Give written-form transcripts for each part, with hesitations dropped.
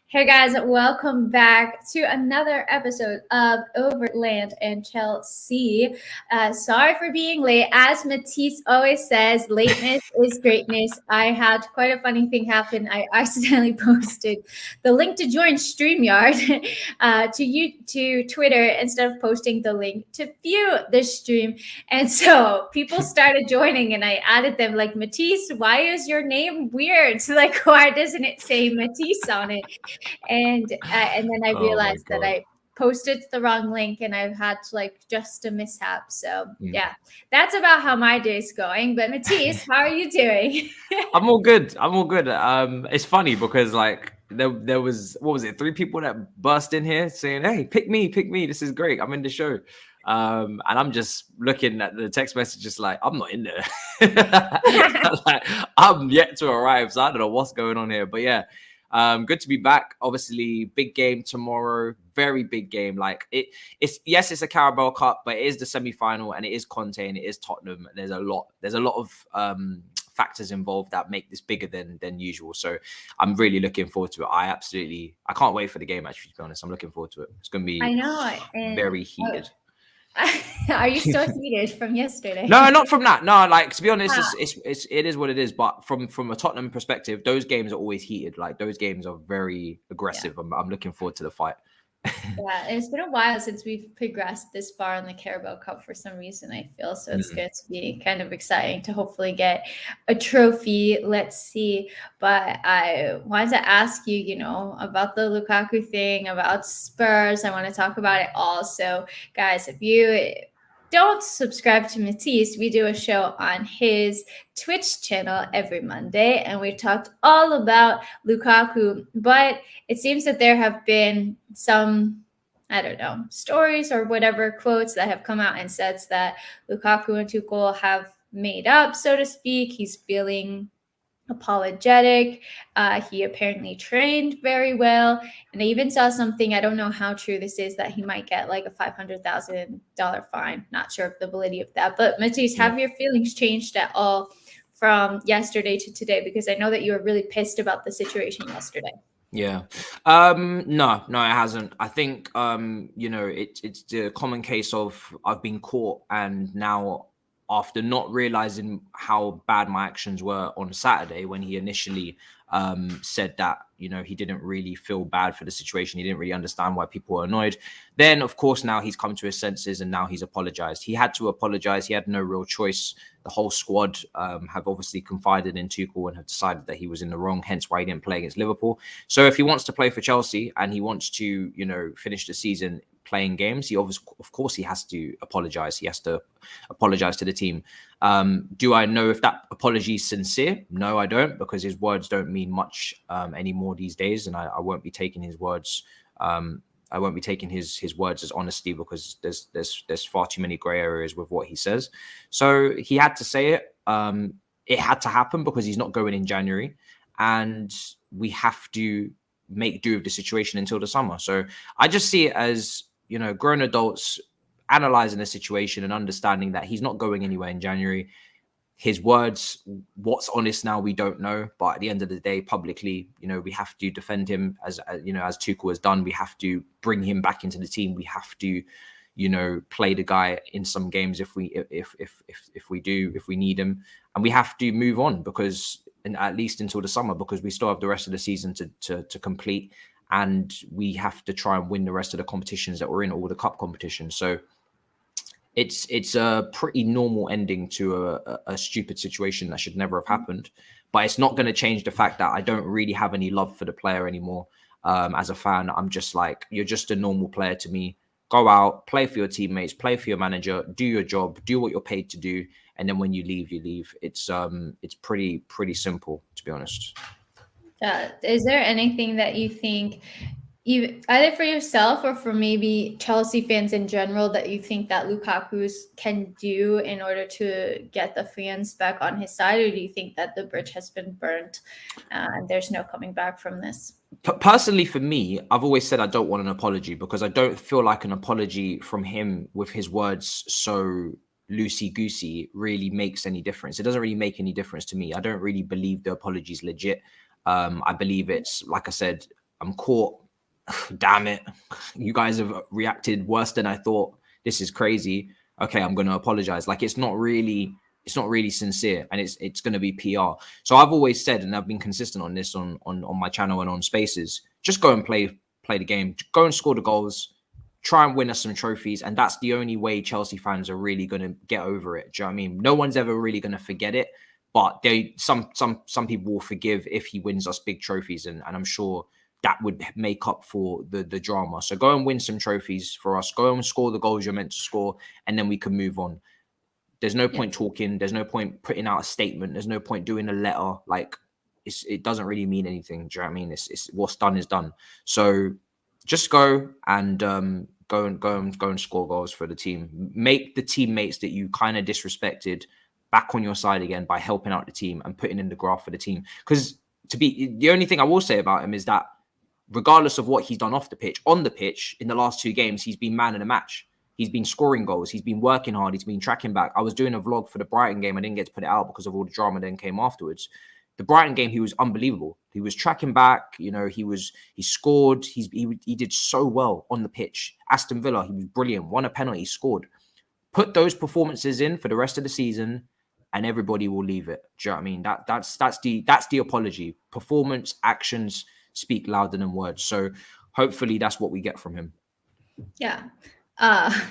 Hey guys, welcome back to another episode of Overland and Chelsea. Sorry for being late. As Matisse always says, lateness is greatness. I had quite a funny thing happen. I accidentally posted the link to join StreamYard to Twitter instead of posting the link to view the stream. And so people started joining and I added them like, Matisse, why is your name weird? So like, why doesn't it say Matisse on it? And then I realized that I posted the wrong link and I've had like just a mishap. So yeah, that's about how my day's going. But Matisse, how are you doing? I'm all good. It's funny because like there was, what was it, 3 people that burst in here saying, "Hey, pick me, this is great, I'm in the show." And I'm just looking at the text messages like, I'm not in there. Like, I'm yet to arrive, so I don't know what's going on here. But yeah, good to be back. Obviously, big game tomorrow. Very big game. Like it's a Carabao Cup, but it is the semi-final and it is Conte and it is Tottenham. There's a lot of factors involved that make this bigger than usual. So I'm really looking forward to it. I can't wait for the game, actually, to be honest. I'm looking forward to it. It's going to be very heated. Are you still heated from yesterday? No, not from that. No, like, to be honest, it is what it is. But from a Tottenham perspective, those games are always heated. Like, those games are very aggressive. Yeah. I'm looking forward to the fight. Yeah, it's been a while since we've progressed this far in the Carabao Cup for some reason, I feel. So it's good to be kind of exciting to hopefully get a trophy. Let's see. But I wanted to ask you, about the Lukaku thing, about Spurs. I want to talk about it all. So, guys, if you don't subscribe to Matisse, we do a show on his Twitch channel every Monday, and we've talked all about Lukaku, but it seems that there have been some, I don't know, stories or whatever, quotes that have come out and said that Lukaku and Tuchel have made up, so to speak. He's feeling apologetic. He apparently trained very well. And I even saw something, I don't know how true this is, that he might get like a $500,000 fine. Not sure of the validity of that. But Matisse, have your feelings changed at all from yesterday to today? Because I know that you were really pissed about the situation yesterday. Yeah. No, it hasn't. I think, it's the common case of I've been caught, and now after not realizing how bad my actions were on Saturday when he initially said that, he didn't really feel bad for the situation. He didn't really understand why people were annoyed. Then, of course, now he's come to his senses and now he's apologized. He had to apologize. He had no real choice. The whole squad have obviously confided in Tuchel and have decided that he was in the wrong, hence why he didn't play against Liverpool. So if he wants to play for Chelsea and he wants to, finish the season playing games, of course he has to apologize. He has to apologize to the team. Do I know if that apology is sincere? No, I don't, because his words don't mean much anymore these days, and I won't be taking his words. I won't be taking his words as honesty, because there's far too many gray areas with what he says. So he had to say it. It had to happen because he's not going in January, and we have to make do with the situation until the summer. So I just see it as, grown adults analyzing the situation and understanding that he's not going anywhere in January. His words, what's honest now, we don't know. But at the end of the day, publicly, we have to defend him as Tuchel has done. We have to bring him back into the team. We have to, play the guy in some games if we need him, and we have to move on, because, and at least until the summer, because we still have the rest of the season to complete, and we have to try and win the rest of the competitions that we're in, all the cup competitions. So it's a pretty normal ending to a stupid situation that should never have happened. But it's not going to change the fact that I don't really have any love for the player anymore. As a fan, I'm just like, you're just a normal player to me. Go out, play for your teammates, play for your manager, do your job, do what you're paid to do, and then when you leave, you leave. It's pretty simple, to be honest. Is there anything that you think either for yourself or for maybe Chelsea fans in general, that you think that Lukaku can do in order to get the fans back on his side, or do you think that the bridge has been burnt and there's no coming back from this? Personally, for me, I've always said I don't want an apology because I don't feel like an apology from him with his words so loosey-goosey really makes any difference. It doesn't really make any difference to me. I don't really believe the apology is legit. I believe it's, like I said, I'm caught. Damn it. You guys have reacted worse than I thought. This is crazy. Okay, I'm going to apologize. Like, it's not really sincere, and it's going to be PR. So I've always said, and I've been consistent on this on my channel and on Spaces, just go and play the game, go and score the goals, try and win us some trophies, and that's the only way Chelsea fans are really going to get over it. Do you know what I mean? No one's ever really going to forget it, but some people will forgive if he wins us big trophies, and I'm sure that would make up for the drama. So go and win some trophies for us. Go and score the goals you're meant to score, and then we can move on. There's no point talking. There's no point putting out a statement. There's no point doing a letter. Like, it doesn't really mean anything. Do you know what I mean? It's what's done is done. So just go and go and score goals for the team. Make the teammates that you kind of disrespected back on your side again by helping out the team and putting in the graft for the team. Because the only thing I will say about him is that regardless of what he's done off the pitch, on the pitch in the last 2 games, he's been man of the match. He's been scoring goals. He's been working hard. He's been tracking back. I was doing a vlog for the Brighton game. I didn't get to put it out because of all the drama that came afterwards. The Brighton game, he was unbelievable. He was tracking back. You know, he scored. He did so well on the pitch. Aston Villa, he was brilliant. Won a penalty, scored. Put those performances in for the rest of the season, and everybody will leave it. Do you know what I mean? That's the apology. Performance, actions speak louder than words. So hopefully that's what we get from him. Yeah.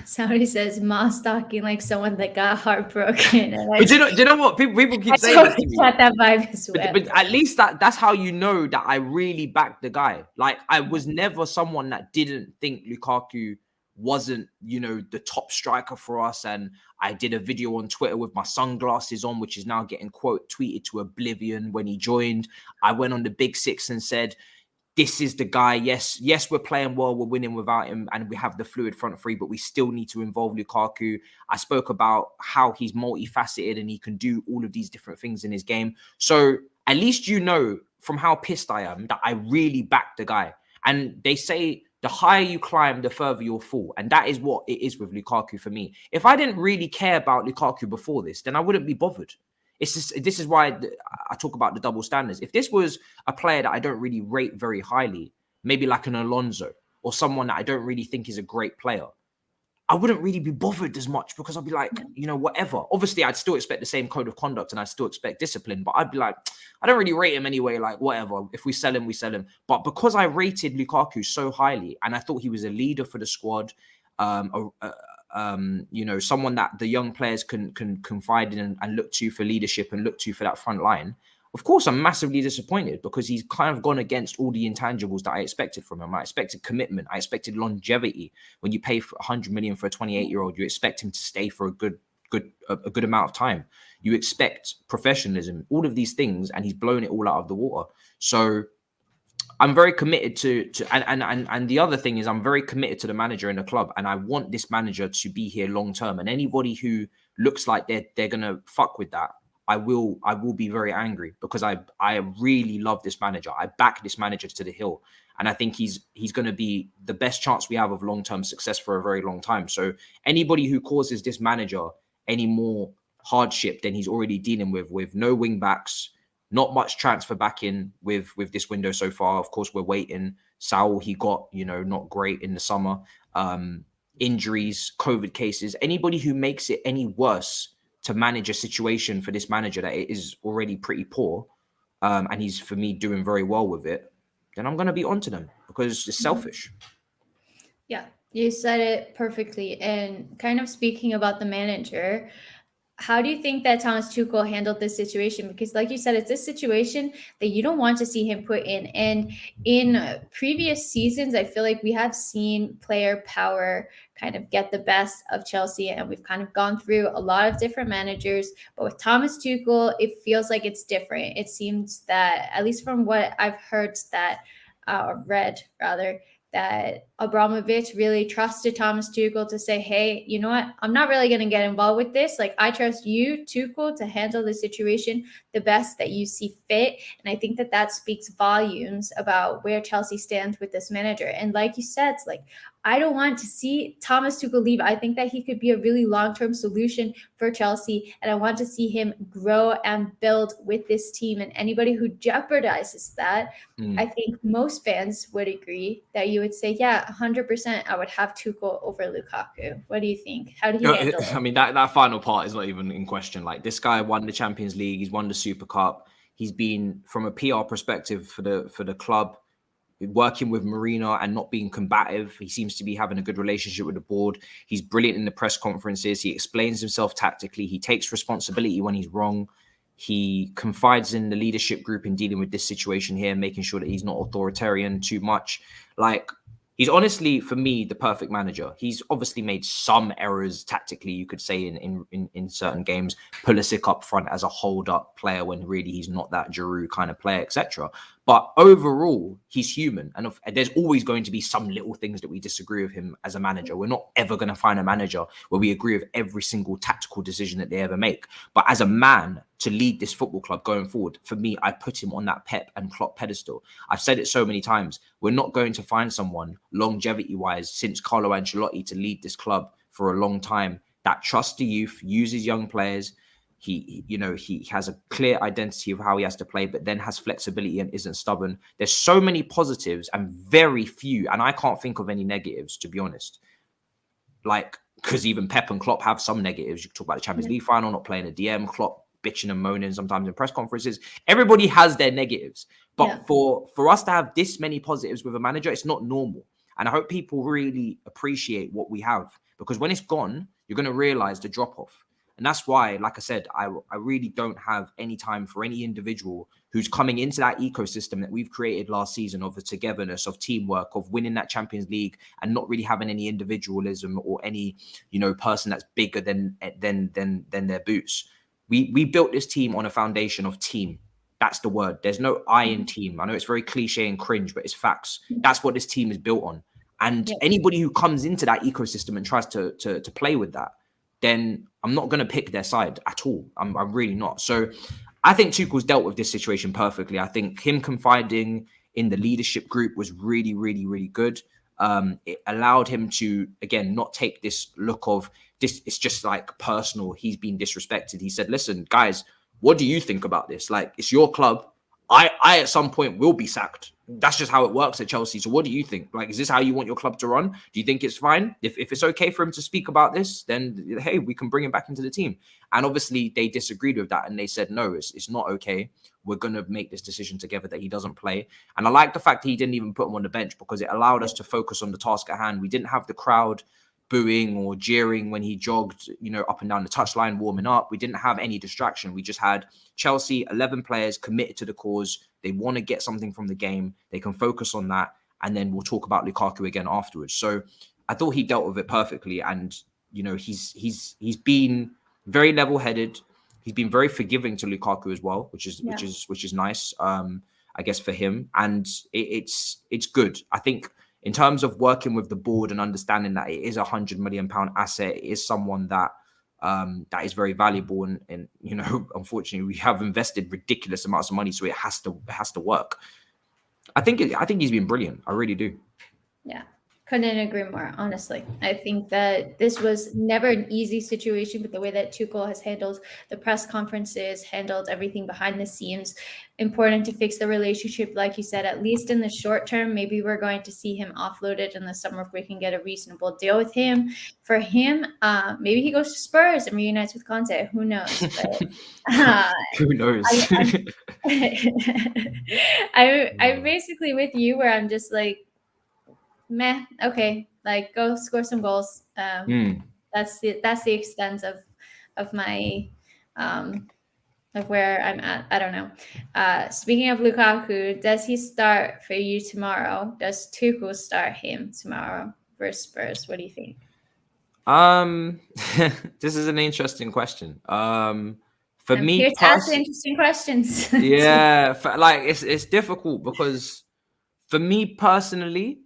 Somebody says Moss talking like someone that got heartbroken. And but do you know what? People keep saying this to me. Got that vibe as well. But at least that's how you know that I really backed the guy. Like, I was never someone that didn't think Lukaku wasn't, you know, the top striker for us. And I did a video on Twitter with my sunglasses on, which is now getting quote tweeted to oblivion when he joined. I went on the Big Six and said, this is the guy. Yes, we're playing well. We're winning without him, and we have the fluid front three, but we still need to involve Lukaku. I spoke about how he's multifaceted and he can do all of these different things in his game. So at least you know from how pissed I am that I really backed the guy. And they say the higher you climb, the further you'll fall. And that is what it is with Lukaku for me. If I didn't really care about Lukaku before this, then I wouldn't be bothered. This is why I talk about the double standards. If this was a player that I don't really rate very highly, maybe like an Alonso or someone that I don't really think is a great player, I wouldn't really be bothered as much because I'd be like, you know, whatever. Obviously, I'd still expect the same code of conduct and I'd still expect discipline, but I'd be like, I don't really rate him anyway, like whatever. If we sell him, we sell him. But because I rated Lukaku so highly and I thought he was a leader for the squad, you know, someone that the young players can confide in and look to for leadership and look to for that front line. Of course, I'm massively disappointed because he's kind of gone against all the intangibles that I expected from him. I expected commitment. I expected longevity. When you pay for 100 million for a 28-year-old, you expect him to stay for a good amount of time. You expect professionalism, all of these things, and he's blown it all out of the water. So I'm very committed to and the other thing is I'm very committed to the manager in the club, and I want this manager to be here long term. And anybody who looks like they're gonna fuck with that, I will be very angry because I really love this manager. I back this manager to the hill, and I think he's going to be the best chance we have of long term success for a very long time. So anybody who causes this manager any more hardship than he's already dealing with no wing backs. Not much transfer back in with this window so far. Of course, we're waiting. Saul, he got, you know, not great in the summer. Injuries, COVID cases. Anybody who makes it any worse to manage a situation for this manager that it is already pretty poor, and he's, for me, doing very well with it, then I'm going to be onto them because it's selfish. Yeah, you said it perfectly. And kind of speaking about the manager, how do you think that Thomas Tuchel handled this situation? Because like you said, it's this situation that you don't want to see him put in. And in previous seasons, I feel like we have seen player power kind of get the best of Chelsea. And we've kind of gone through a lot of different managers. But with Thomas Tuchel, it feels like it's different. It seems that, at least from what I've heard, that read rather, that Abramovich really trusted Thomas Tuchel to say, hey, you know what? I'm not really going to get involved with this. Like, I trust you, Tuchel, to handle the situation the best that you see fit. And I think that that speaks volumes about where Chelsea stands with this manager. And like you said, it's like, I don't want to see Thomas Tuchel leave. I think that he could be a really long-term solution for Chelsea, and I want to see him grow and build with this team. And anybody who jeopardizes that, I think most fans would agree that you would say, yeah, 100%, I would have Tuchel over Lukaku. What do you think? How do you handle it? I mean, that final part is not even in question. Like, this guy won the Champions League. He's won the Super Cup. He's been, from a PR perspective for the club, working with Mourinho and not being combative. He seems to be having a good relationship with the board. He's brilliant in the press conferences. He explains himself tactically. He takes responsibility when he's wrong. He confides in the leadership group in dealing with this situation here, making sure that he's not authoritarian too much. Like, he's honestly, for me, the perfect manager. He's obviously made some errors tactically, you could say, in certain games. Pulisic up front as a hold-up player when really he's not that Giroud kind of player, etc. But overall, he's human. And there's always going to be some little things that we disagree with him as a manager. We're not ever going to find a manager where we agree with every single tactical decision that they ever make. But as a man to lead this football club going forward, for me, I put him on that Pep and Klopp pedestal. I've said it so many times. We're not going to find someone longevity-wise since Carlo Ancelotti to lead this club for a long time that trusts the youth, uses young players. He has a clear identity of how he has to play, but then has flexibility and isn't stubborn. There's so many positives and very few, and I can't think of any negatives, to be honest. Like, because even Pep and Klopp have some negatives. You can talk about the Champions League final, not playing a DM, Klopp bitching and moaning sometimes in press conferences. Everybody has their negatives. But for us to have this many positives with a manager, it's not normal. And I hope people really appreciate what we have, because when it's gone, you're going to realize the drop-off. And that's why, like I said, I really don't have any time for any individual who's coming into that ecosystem that we've created last season of the togetherness, of teamwork, of winning that Champions League and not really having any individualism or any, person that's bigger than their boots. We built this team on a foundation of team. That's the word. There's no I in team. I know it's very cliche and cringe, but it's facts. That's what this team is built on. And anybody who comes into that ecosystem and tries to play with that, then I'm not going to pick their side at all. I'm really not. So I think Tuchel's dealt with this situation perfectly. I think him confiding in the leadership group was really, really, really good. It allowed him to, again, not take this look of this. It's just like personal. He's been disrespected. He said, listen, guys, what do you think about this? Like, it's your club. I at some point will be sacked. That's just how it works at Chelsea. So what do you think? Like, is this how you want your club to run? Do you think it's fine? If it's okay for him to speak about this, then, hey, we can bring him back into the team. And obviously they disagreed with that. And they said, no, it's not okay. We're going to make this decision together that he doesn't play. And I like the fact that he didn't even put him on the bench, because it allowed us to focus on the task at hand. We didn't have the crowd booing or jeering when he jogged, up and down the touchline, warming up. We didn't have any distraction. We just had Chelsea, 11 players committed to the cause. They want to get something from the game. They can focus on that. And then we'll talk about Lukaku again afterwards. So I thought he dealt with it perfectly. And, he's been very level-headed. He's been very forgiving to Lukaku as well, which is nice, I guess, for him. And it's good. I think in terms of working with the board and understanding that it is £100 million asset, it is someone that is very valuable. And unfortunately, we have invested ridiculous amounts of money, so it has to work. I think he's been brilliant. I really do. Yeah. Couldn't agree more, honestly. I think that this was never an easy situation, but the way that Tuchel has handled the press conferences, handled everything behind the scenes, important to fix the relationship. Like you said, at least in the short term, maybe we're going to see him offloaded in the summer if we can get a reasonable deal with him. For him, maybe he goes to Spurs and reunites with Conte. Who knows? But, who knows? I'm basically with you, where I'm just like, meh, okay, like, go score some goals. That's the extent of my of where I'm at. I don't know. Speaking of Lukaku, does he start for you tomorrow? Does Tuchel start him tomorrow versus Spurs? What do you think? This is an interesting question. For I'm me, here to ask interesting questions. Yeah, it's difficult, because for me personally,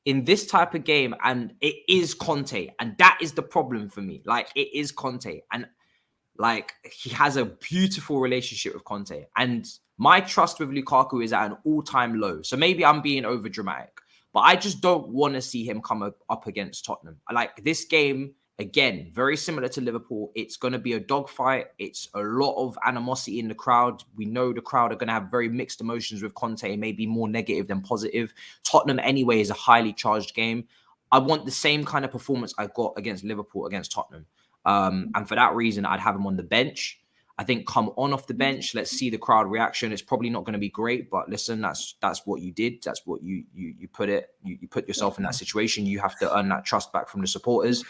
in this type of game, and it is Conte, and that is the problem for me. Like, it is Conte, and like, he has a beautiful relationship with Conte, and my trust with Lukaku is at an all-time low. So maybe I'm being over dramatic, but I just don't want to see him come up against Tottenham. Like, this game, again, very similar to Liverpool. It's going to be a dogfight. It's a lot of animosity in the crowd. We know the crowd are going to have very mixed emotions with Conte, maybe more negative than positive. Tottenham, anyway, is a highly charged game. I want the same kind of performance I got against Liverpool against Tottenham. And for that reason, I'd have him on the bench. I think come on off the bench. Let's see the crowd reaction. It's probably not going to be great, but listen, that's what you did. That's what you put it. You put yourself in that situation. You have to earn that trust back from the supporters.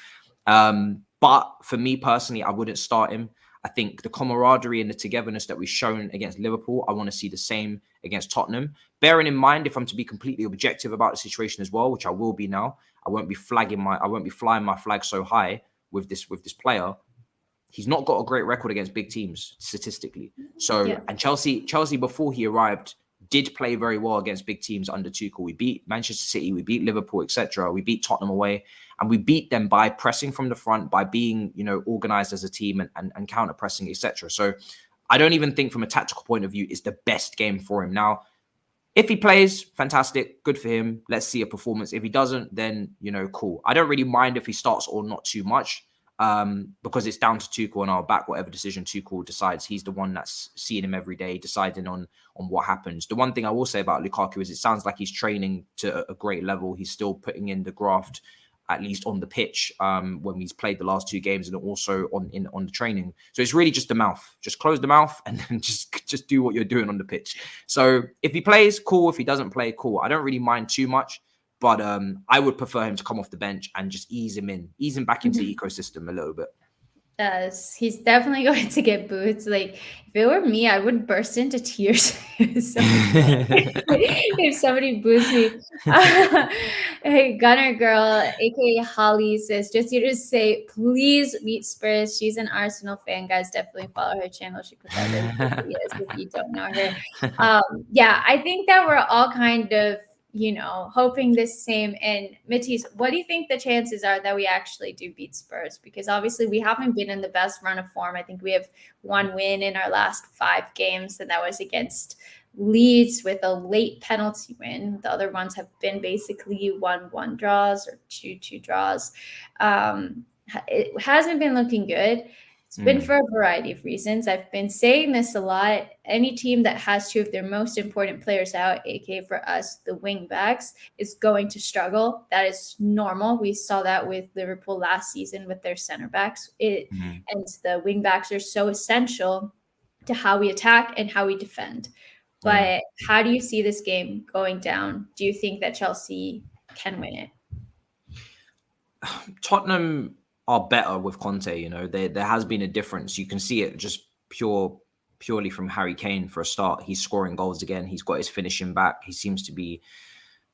But for me personally, I wouldn't start him. I think the camaraderie and the togetherness that we've shown against Liverpool, I want to see the same against Tottenham. Bearing in mind, if I'm to be completely objective about the situation as well, which I will be now, I won't be flying my flag so high with this player. He's not got a great record against big teams statistically. So, yeah. And Chelsea before he arrived did play very well against big teams under Tuchel. We beat Manchester City, we beat Liverpool, etc. We beat Tottenham away, and we beat them by pressing from the front, by being, organized as a team and counter pressing, etc. So, I don't even think from a tactical point of view it's the best game for him. Now, if he plays, fantastic, good for him. Let's see a performance. If he doesn't, then cool. I don't really mind if he starts or not too much. Because it's down to Tuchel, and I'll back whatever decision Tuchel decides. He's the one that's seeing him every day, deciding on what happens. The one thing I will say about Lukaku is it sounds like he's training to a great level. He's still putting in the graft, at least on the pitch, when he's played the last 2 games, and also on the training. So it's really just the mouth. Just close the mouth and then just do what you're doing on the pitch. So if he plays, cool. If he doesn't play, cool. I don't really mind too much. But I would prefer him to come off the bench and just ease him back into the ecosystem a little bit. Yes, he's definitely going to get boots. Like, if it were me, I would burst into tears if somebody boots me. Hey, Gunner Girl, aka Holly, says, just here to say, please meet Spurs. She's an Arsenal fan, guys. Definitely follow her channel. She puts out really good videos if you don't know her. Yeah, I think that we're all kind of hoping this same. And Matisse, what do you think the chances are that we actually do beat Spurs? Because obviously we haven't been in the best run of form. I think we have 1 win in our last 5 games, and that was against Leeds with a late penalty win. The other ones have been basically 1-1 draws or 2-2 draws. It hasn't been looking good. It's been for a variety of reasons. I've been saying this a lot. Any team that has 2 of their most important players out, aka for us, the wing backs, is going to struggle. That is normal. We saw that with Liverpool last season with their center backs. And the wing backs are so essential to how we attack and how we defend. But how do you see this game going down? Do you think that Chelsea can win it? Tottenham are better with Conte. There has been a difference. You can see it just purely from Harry Kane for a start. He's scoring goals again. He's got his finishing back. He seems to be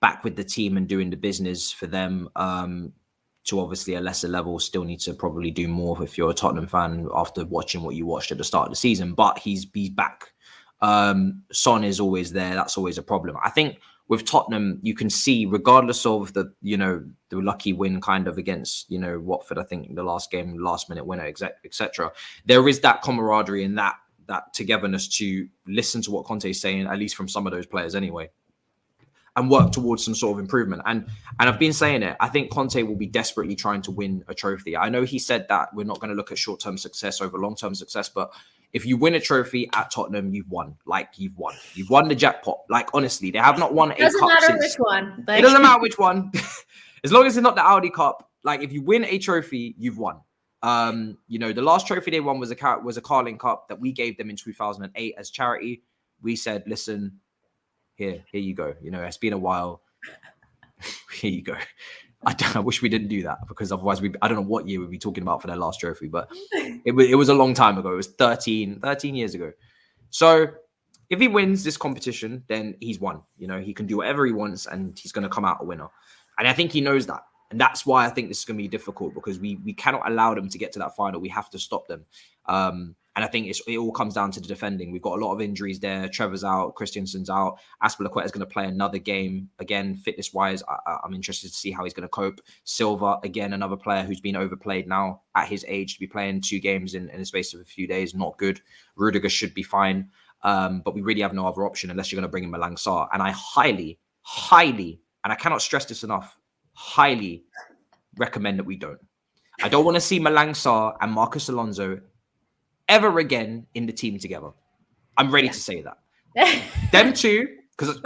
back with the team and doing the business for them. To obviously a lesser level, still need to probably do more if you're a Tottenham fan after watching what you watched at the start of the season. But he's back. Son is always there. That's always a problem. I think with Tottenham, you can see, regardless of the lucky win kind of against, Watford, I think the last game, last minute winner, etc. There is that camaraderie and that togetherness to listen to what Conte is saying, at least from some of those players anyway, and work towards some sort of improvement. And I've been saying it, I think Conte will be desperately trying to win a trophy. I know he said that we're not going to look at short-term success over long-term success, but if you win a trophy at Tottenham, you've won. Like, you've won the jackpot. Like, honestly, they have not won a cup. Doesn't matter which one. It doesn't matter which one. As long as it's not the Audi Cup. Like, if you win a trophy, you've won. The last trophy they won was a Carling Cup that we gave them in 2008 as charity. We said, listen, here you go. It's been a while. Here you go. I wish we didn't do that, because otherwise I don't know what year we'd be talking about for their last trophy, but it was a long time ago. It was 13 years ago. So if he wins this competition, then he's won. He can do whatever he wants and he's going to come out a winner. And I think he knows that. And that's why I think this is going to be difficult, because we cannot allow them to get to that final. We have to stop them. And And I think it all comes down to the defending. We've got a lot of injuries there. Trevor's out, Christensen's out. Aspilicueta is going to play another game. Again, fitness-wise, I'm interested to see how he's going to cope. Silva, again, another player who's been overplayed now at his age, to be playing 2 games in the space of a few days, not good. Rudiger should be fine. But we really have no other option unless you're going to bring in Malang Sarr. And I highly, and I cannot stress this enough, highly recommend that we don't. I don't want to see Malang Sarr and Marcus Alonso ever again in the team together. I'm ready to say that. Them two, because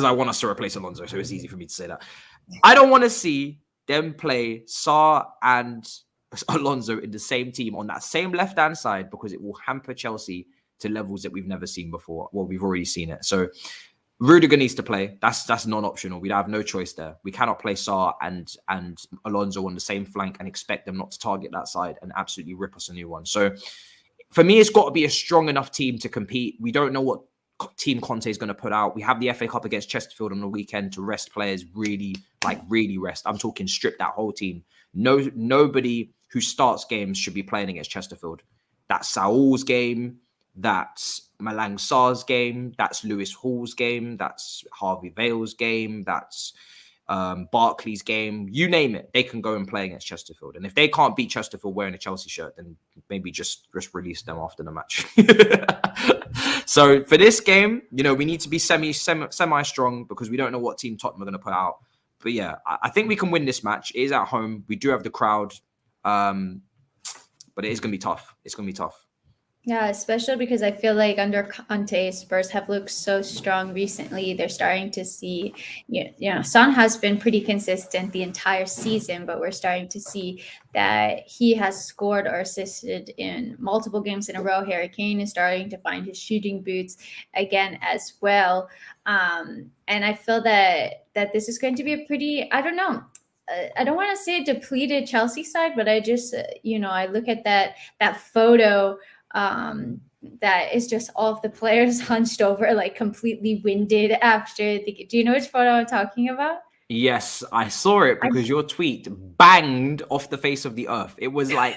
I want us to replace Alonso, so it's easy for me to say that. I don't want to see them play Sarr and Alonso in the same team on that same left-hand side, because it will hamper Chelsea to levels that we've never seen before. Well, we've already seen it. So Rudiger needs to play. That's non-optional. We'd have no choice there. We cannot play Sarr and Alonso on the same flank and expect them not to target that side and absolutely rip us a new one. So for me, it's got to be a strong enough team to compete. We don't know what team Conte is going to put out. We have the FA Cup against Chesterfield on the weekend to rest players, really rest. I'm talking strip that whole team. Nobody who starts games should be playing against Chesterfield. That's Saul's game. That's Malang Sarr's game. That's Lewis Hall's game. That's Harvey Vale's game. That's Barkley's game. You name it, they can go and play against Chesterfield. And if they can't beat Chesterfield wearing a Chelsea shirt, then maybe just release them after the match. So for this game, we need to be semi strong, because we don't know what team Tottenham are going to put out. But yeah, I think we can win this match. It is at home. We do have the crowd, but it is going to be tough. It's going to be tough. Yeah, especially because I feel like under Conte, Spurs have looked so strong recently. They're starting to see, Son has been pretty consistent the entire season, but we're starting to see that he has scored or assisted in multiple games in a row. Harry Kane is starting to find his shooting boots again as well. And I feel that this is going to be a pretty, I don't know, I don't want to say depleted Chelsea side, but I just, I look at that photo that is just all of the players hunched over, like completely winded after the. Do you know which photo I'm talking about? Yes, I saw it because your tweet banged off the face of the earth. It was like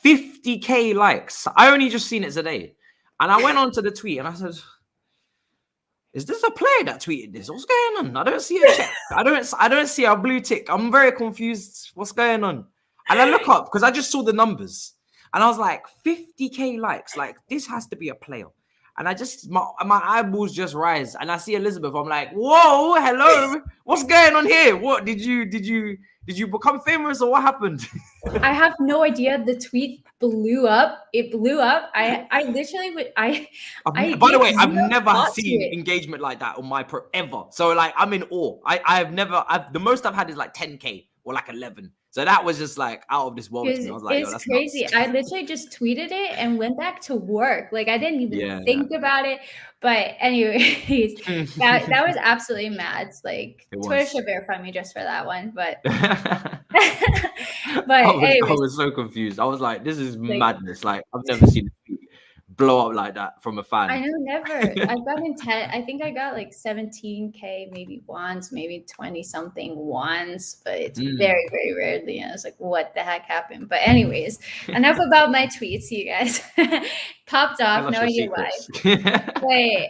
50k likes. I only just seen it today, and I went onto the tweet and I said, "Is this a player that tweeted this? What's going on? I don't see a check. I don't see a blue tick. I'm very confused. What's going on?" And I look up because I just saw the numbers. And I was like, 50k likes, like this has to be a player. And I just, my eyeballs just rise. And I see Elizabeth. I'm like, whoa, hello, what's going on here? What did you become famous or what happened? I have no idea. The tweet blew up. It blew up. I literally would. By the way, I've never seen engagement like that on my ever. So like, I'm in awe. The most I've had is like 10k or like 11. So that was just like out of this world to me. I was like, it's crazy. Nuts. I literally just tweeted it and went back to work. Like I didn't even think about it. But anyways, that was absolutely mad. Like Twitter should verify me just for that one. But I was so confused. I was like, this is madness. Like I've never seen it blow up like that from a fan. I know, never. I've gotten 10. I think I got like 17k maybe once, maybe 20 something once, but it's very, very rarely. And I was like, what the heck happened? But anyways, enough about my tweets, you guys. Popped off, no idea why. Wait.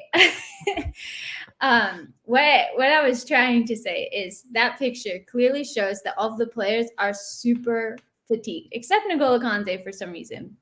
What I was trying to say is that picture clearly shows that all of the players are super fatigued, except N'Golo Kante for some reason.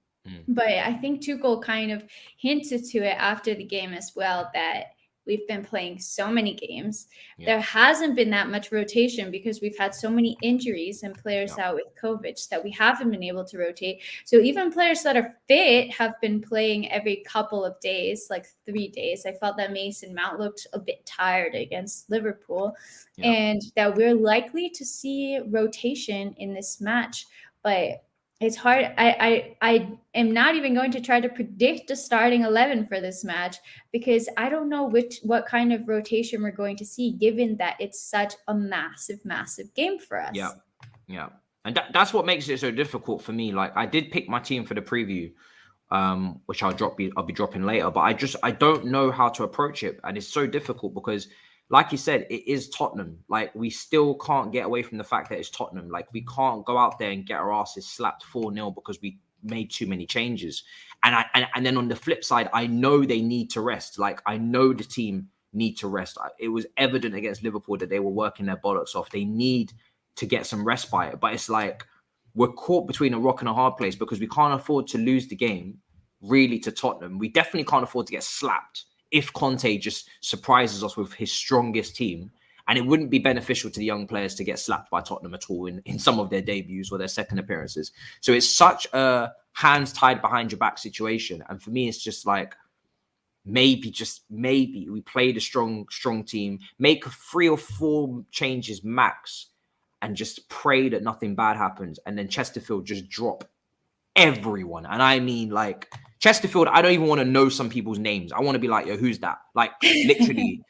But I think Tuchel kind of hinted to it after the game as well, that we've been playing so many games. Yeah. There hasn't been that much rotation because we've had so many injuries and players out with COVID that we haven't been able to rotate. So even players that are fit have been playing every couple of days, like 3 days. I felt that Mason Mount looked a bit tired against Liverpool and that we're likely to see rotation in this match. But it's hard. I am not even going to try to predict a starting 11 for this match because I don't know what kind of rotation we're going to see, given that it's such a massive, massive game for us. Yeah. And that's what makes it so difficult for me. Like I did pick my team for the preview, which I'll be dropping later, but I don't know how to approach it. And it's so difficult because, like you said, it is Tottenham. Like, we still can't get away from the fact that it's Tottenham. Like, we can't go out there and get our asses slapped 4-0 because we made too many changes. And then on the flip side, I know they need to rest. Like, I know the team need to rest. It was evident against Liverpool that they were working their bollocks off. They need to get some respite. But it's like we're caught between a rock and a hard place because we can't afford to lose the game really to Tottenham. We definitely can't afford to get slapped if Conte just surprises us with his strongest team. And it wouldn't be beneficial to the young players to get slapped by Tottenham at all in some of their debuts or their second appearances. So it's such a hands tied behind your back situation. And for me, it's just like, maybe we played a strong team, make 3 or 4 changes max, and just pray that nothing bad happens. And then Chesterfield just drop everyone. And I mean, like, Chesterfield, I don't even want to know some people's names. I want to be like, yo, who's that? Like, literally,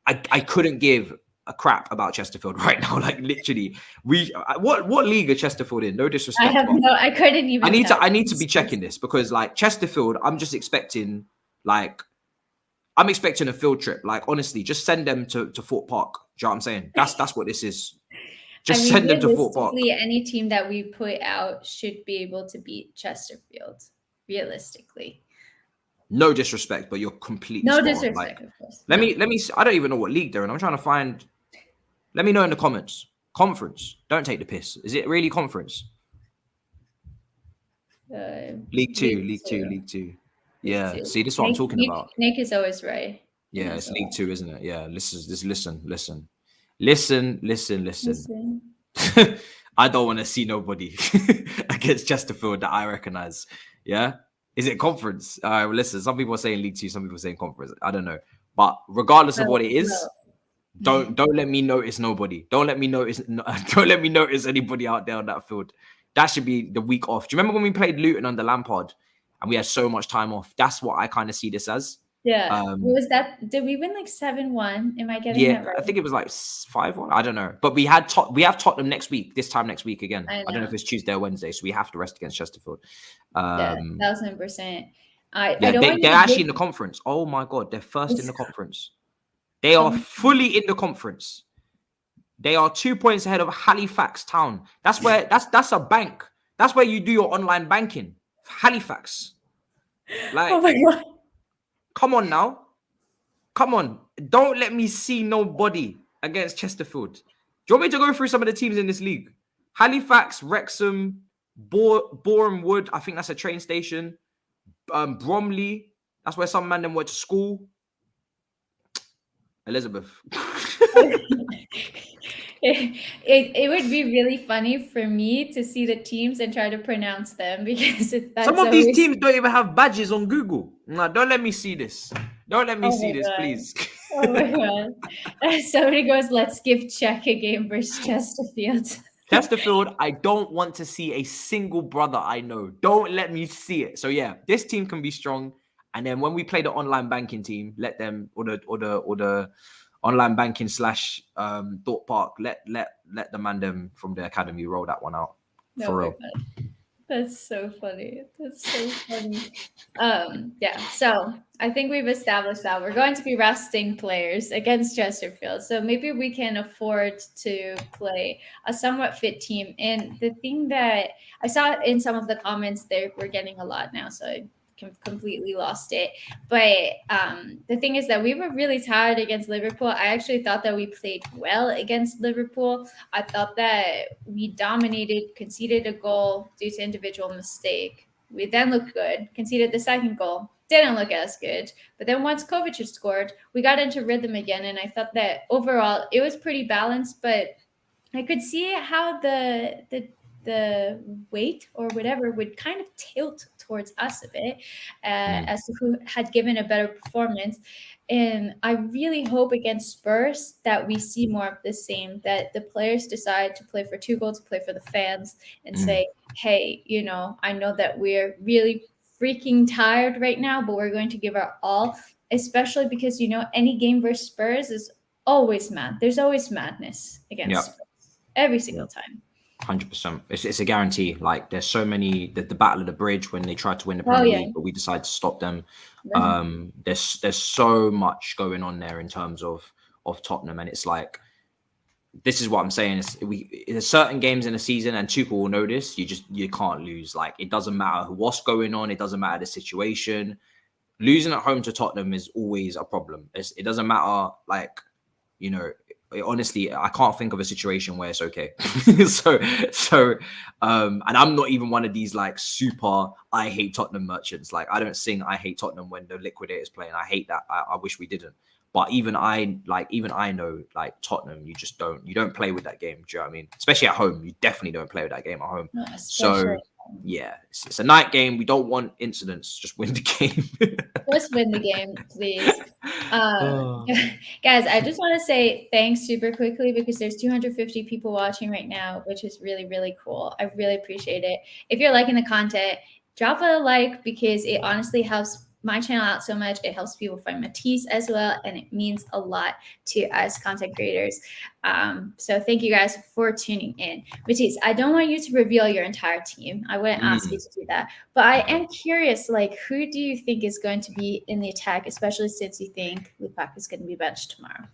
I couldn't give a crap about Chesterfield right now. Like, literally, what league are Chesterfield in? No disrespect. I couldn't even. I need to be checking this because, like, Chesterfield, I'm expecting a field trip. Like, honestly, just send them to Fort Park. Do you know what I'm saying? That's what this is. Just send them to Fort Park. Any team that we put out should be able to beat Chesterfield. Realistically. No disrespect, but you're completely no disrespect. Like, of course. Let me. I don't even know what league they're in. I'm trying to find. Let me know in the comments. Conference. Don't take the piss. Is it really conference? League Two. Yeah. See, this is what I'm talking about. Nick is always right. Yeah, it's League Two, isn't it? Yeah. Listen. I don't want to see nobody against Chesterfield that I recognize. Yeah. Is it conference? Well, listen, some people are saying League Two, some people are saying conference. I don't know. But regardless of what it is, don't let me notice nobody. Don't let me notice anybody out there on that field. That should be the week off. Do you remember when we played Luton under Lampard and we had so much time off? That's what I kind of see this as. Yeah. What was that? Did we win like 7-1? Am I getting that right? I think it was like 5-1. I don't know. But we have Tottenham next week, this time next week again. I don't know if it's Tuesday or Wednesday, so we have to rest against Chesterfield. 1,000%. They're actually in the conference. Oh my God, they're first in the conference. They are fully in the conference. They are 2 points ahead of Halifax Town. That's a bank. That's where you do your online banking. Halifax. Like, oh my God. Come on now. Come on. Don't let me see nobody against Chesterfield. Do you want me to go through some of the teams in this league? Halifax, Wrexham, Boreham Wood. I think that's a train station. Bromley. That's where some man them went to school. Elizabeth. It would be really funny for me to see the teams and try to pronounce them because some of these teams don't even have badges on Google. No, don't let me see this. Don't let me see this, please. Oh my God. Somebody goes, let's give Czech a game versus Chesterfield. Chesterfield, I don't want to see a single brother I know. Don't let me see it. So yeah, this team can be strong. And then when we play the online banking team, let them or the online banking / Thought Park, let the man them from the academy roll that one out. For real. That's so funny. Yeah, so I think we've established that we're going to be resting players against Chesterfield. So maybe we can afford to play a somewhat fit team. And the thing that I saw in some of the comments there, we're getting a lot now, so I completely lost it. But the thing is that we were really tired against Liverpool. I actually thought that we played well against Liverpool. I thought that we dominated, conceded a goal due to individual mistake. We then looked good, conceded the second goal, didn't look as good. But then once Kovac had scored, we got into rhythm again. And I thought that overall it was pretty balanced, but I could see how the weight or whatever would kind of tilt towards us a bit as to who had given a better performance. And I really hope against Spurs that we see more of the same, that the players decide to play for Tuchel, to play for the fans and say, hey, I know that we're really freaking tired right now, but we're going to give our all, especially because, any game versus Spurs is always mad. There's always madness against Spurs every single time. 100%. It's a guarantee. Like, there's so many, the battle of the bridge when they tried to win the Premier League, but we decided to stop them. There's so much going on there in terms of Tottenham, and it's like this is what I'm saying. There's certain games in a season, and Tuchel will know this. You can't lose. Like, it doesn't matter what's going on. It doesn't matter the situation. Losing at home to Tottenham is always a problem. It doesn't matter. Like, you know, honestly, I can't think of a situation where it's okay. And I'm not even one of these like super I hate Tottenham merchants. Like, I don't sing I hate Tottenham when the Liquidator's playing. I hate that. I wish we didn't. But even I know, like, Tottenham, you don't play with that game. Do you know what I mean? Especially at home, you definitely don't play with that game at home. No, so yeah, it's a night game. We don't want incidents. Just win the game. Just win the game, please. Guys, I just want to say thanks super quickly, because there's 250 people watching right now, which is really, really cool. I really appreciate it. If you're liking the content, drop a like, because it honestly helps my channel out so much. It helps people find Matisse as well, and it means a lot to us content creators. So thank you guys for tuning in. Matisse, I don't want you to reveal your entire team. I wouldn't ask you to do that, but I am curious, like, who do you think is going to be in the attack, especially since you think Lukaku is going to be benched tomorrow?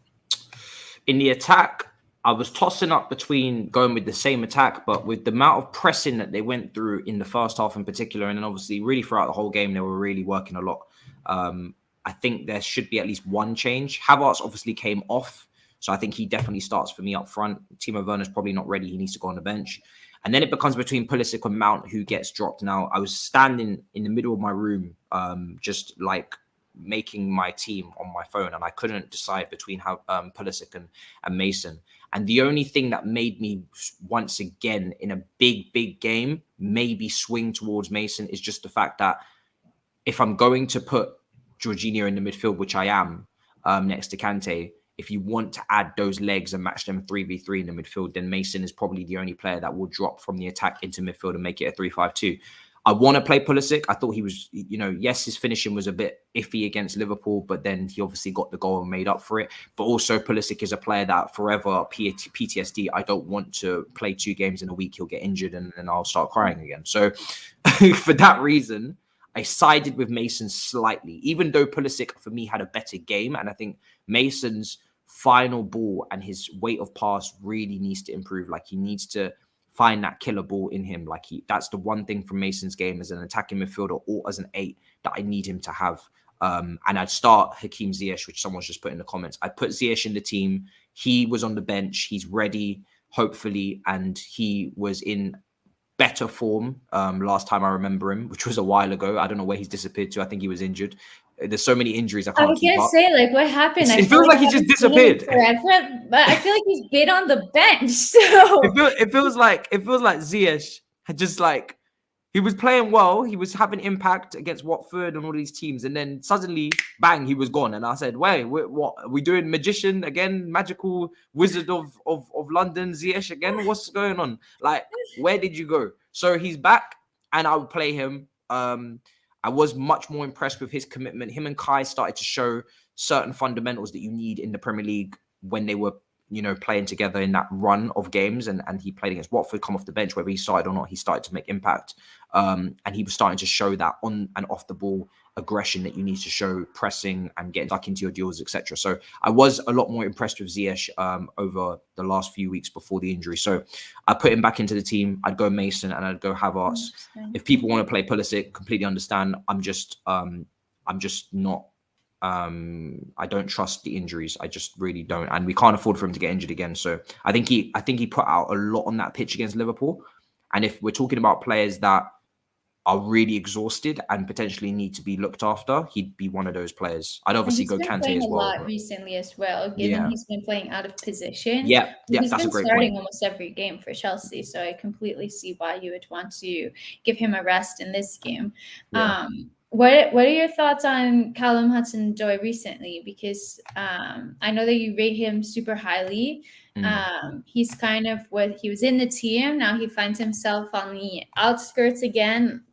In the attack, I was tossing up between going with the same attack, but with the amount of pressing that they went through in the first half in particular, and then obviously really throughout the whole game, they were really working a lot. I think there should be at least one change. Havertz obviously came off, so I think he definitely starts for me up front. Timo Werner's probably not ready. He needs to go on the bench. And then it becomes between Pulisic and Mount, who gets dropped. Now, I was standing in the middle of my room, just like making my team on my phone, and I couldn't decide between how Pulisic and Mason. And the only thing that made me once again in a big game maybe swing towards Mason is just the fact that if I'm going to put Jorginho in the midfield, which I am, next to Kante, if you want to add those legs and match them 3v3 in the midfield, then Mason is probably the only player that will drop from the attack into midfield and make it a 3-5-2. I want to play Pulisic. I thought he was, yes, his finishing was a bit iffy against Liverpool, but then he obviously got the goal and made up for it. But also Pulisic is a player that forever PTSD. I don't want to play 2 games in a week. He'll get injured and then I'll start crying again. So for that reason, I sided with Mason slightly, even though Pulisic for me had a better game. And I think Mason's final ball and his weight of pass really needs to improve. Like, he needs to find that killer ball in him. Like, that's the one thing from Mason's game as an attacking midfielder or as an 8 that I need him to have. And I'd start Hakim Ziyech, which someone's just put in the comments. I'd put Ziyech in the team. He was on the bench. He's ready, hopefully. And he was in better form last time I remember him, which was a while ago. I don't know where he's disappeared to. I think he was injured. There's so many injuries I can't keep up. I was gonna say, like, what happened? It feels like he just disappeared. But I feel like he's been on the bench. So it feels like Ziyech had just, like, he was playing well. He was having impact against Watford and all these teams, and then suddenly, bang, he was gone. And I said, "Wait, what? Are we doing magician again? Magical wizard of London, Ziyech again? What's going on? Like, where did you go?" So he's back, and I would play him. I was much more impressed with his commitment. Him and Kai started to show certain fundamentals that you need in the Premier League when they were, playing together in that run of games. And he played against Watford, come off the bench, whether he started or not, he started to make impact. And he was starting to show that on and off the ball aggression that you need to show, pressing and getting back into your deals, etc. So I was a lot more impressed with Ziyech over the last few weeks before the injury. So I put him back into the team. I'd go Mason and I'd go Havertz. If people want to play Pulisic, completely understand. I'm just not. I don't trust the injuries. I just really don't, and we can't afford for him to get injured again. So I think he put out a lot on that pitch against Liverpool. And if we're talking about players that are really exhausted and potentially need to be looked after, he'd be one of those players. I'd obviously go Kante as well. A lot recently as well, given he's been playing out of position. Yeah, he's that's been a great starting point. Almost every game for Chelsea, so I completely see why you would want to give him a rest in this game. Yeah. What are your thoughts on Callum Hudson-Odoi recently? Because I know that you rate him super highly. He's kind of he was in the team. Now he finds himself on the outskirts again.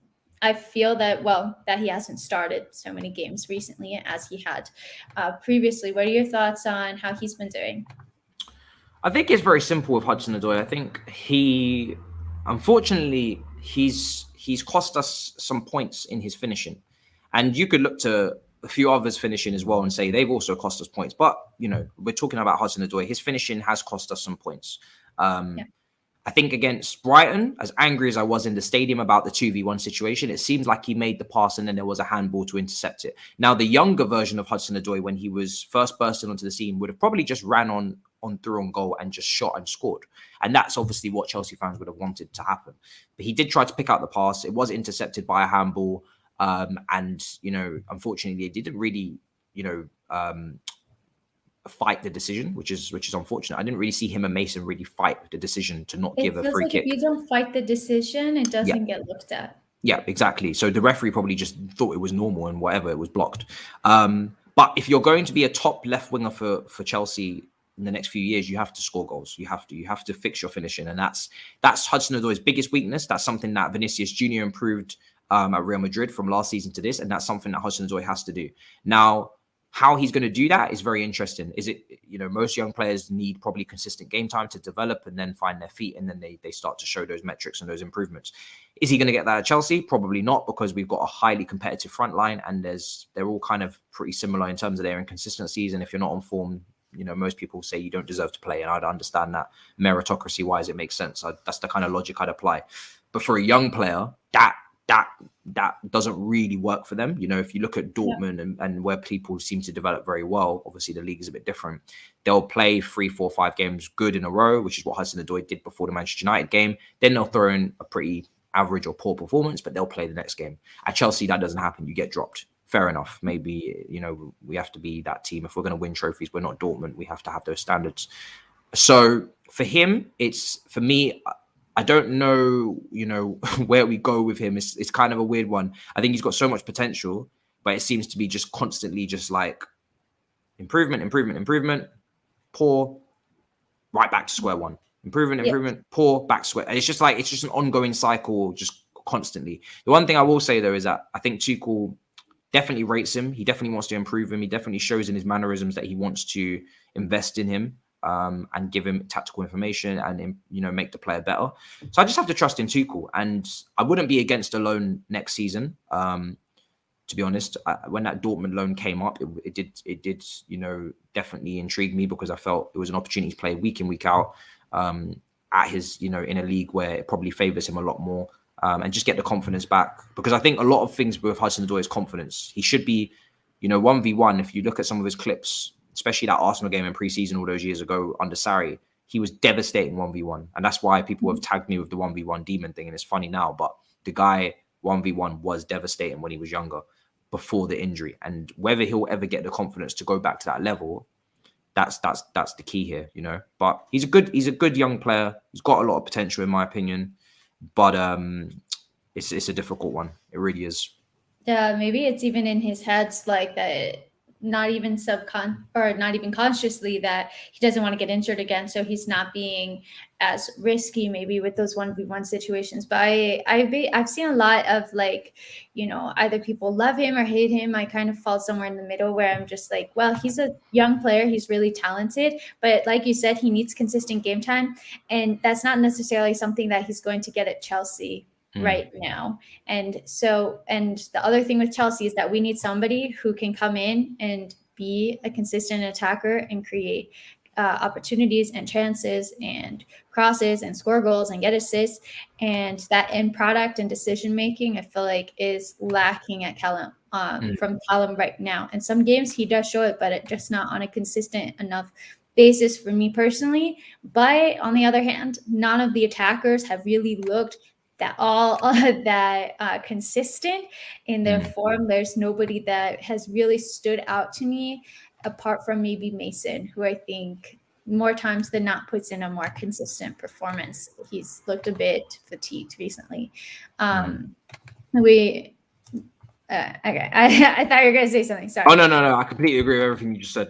I feel that he hasn't started so many games recently as he had previously. What are your thoughts on how he's been doing? I think it's very simple with Hudson-Odoi. I think unfortunately, he's cost us some points in his finishing. And you could look to a few others finishing as well and say they've also cost us points. But, you know, we're talking about Hudson-Odoi. His finishing has cost us some points. I think against Brighton, as angry as I was in the stadium about the 2v1 situation, it seemed like he made the pass and then there was a handball to intercept it. Now, the younger version of Hudson-Odoi, when he was first bursting onto the scene, would have probably just ran on through on goal and just shot and scored. And that's obviously what Chelsea fans would have wanted to happen. But he did try to pick out the pass. It was intercepted by a handball. And, you know, unfortunately, it didn't really, you know, fight the decision, which is unfortunate. I didn't really see him and Mason really fight the decision to not give a free kick. If you don't fight the decision, it doesn't get looked at. Yeah, exactly. So the referee probably just thought it was normal and whatever, it was blocked. But if you're going to be a top left winger for Chelsea in the next few years, you have to score goals. You have to fix your finishing, and that's Hudson-Odoi's biggest weakness. That's something that Vinicius Jr. improved at Real Madrid from last season to this, and that's something that Hudson-Odoi has to do. Now, how he's going to do that is very interesting. Is it, you know, most young players need probably consistent game time to develop and then find their feet, and then they start to show those metrics and those improvements. Is he going to get that at Chelsea? Probably not, because we've got a highly competitive front line and they're all kind of pretty similar in terms of their inconsistencies. And if you're not on form, you know, most people say you don't deserve to play, and I'd understand that meritocracy wise, it makes sense. That's the kind of logic I'd apply. But for a young player, that doesn't really work for them. You know, if you look at Dortmund and where people seem to develop very well, obviously the league is a bit different. They'll play 3, 4, 5 games good in a row, which is what Hudson-Odoi did before the Manchester United game. Then they'll throw in a pretty average or poor performance, but they'll play the next game. At Chelsea, that doesn't happen. You get dropped. Fair enough. Maybe, you know, we have to be that team. If we're going to win trophies, we're not Dortmund. We have to have those standards. So for him, for me, I don't know, you know, where we go with him. It's kind of a weird one. I think he's got so much potential, but it seems to be just constantly just like improvement, poor, right back to square one. Improvement, poor, back to square. And it's just an ongoing cycle, just constantly. The one thing I will say, though, is that I think Tuchel definitely rates him. He definitely wants to improve him. He definitely shows in his mannerisms that he wants to invest in him. And give him tactical information and, you know, make the player better. So I just have to trust in Tuchel, and I wouldn't be against a loan next season. To be honest, when that Dortmund loan came up, it did, you know, definitely intrigue me, because I felt it was an opportunity to play week in, week out at his, you know, in a league where it probably favors him a lot more, and just get the confidence back. Because I think a lot of things with Hudson-Odoi is confidence. He should be, you know, 1v1. If you look at some of his clips, especially that Arsenal game in pre-season all those years ago under Sarri, he was devastating 1v1. And that's why people have tagged me with the 1v1 demon thing. And it's funny now, but the guy 1v1 was devastating when he was younger, before the injury. And whether he'll ever get the confidence to go back to that level, that's the key here, you know. But he's a good young player. He's got a lot of potential, in my opinion. But it's a difficult one. It really is. Yeah, maybe it's even in his head, like that. Not even consciously, that he doesn't want to get injured again, so he's not being as risky maybe with those 1v1 situations. But I've seen a lot of, like, you know, either people love him or hate him. I kind of fall somewhere in the middle, where I'm just like, well, he's a young player, he's really talented, but like you said, he needs consistent game time, and that's not necessarily something that he's going to get at Chelsea right now. And the other thing with Chelsea is that we need somebody who can come in and be a consistent attacker and create opportunities and chances and crosses and score goals and get assists. And that end product and decision making, I feel like, is lacking at Callum from Callum right now. And some games he does show it, but it just not on a consistent enough basis for me personally. But on the other hand, none of the attackers have really looked that consistent in their form. There's nobody that has really stood out to me, apart from maybe Mason, who I think more times than not puts in a more consistent performance. He's looked a bit fatigued recently. Okay. I thought you were going to say something. Sorry. Oh, no. I completely agree with everything you just said.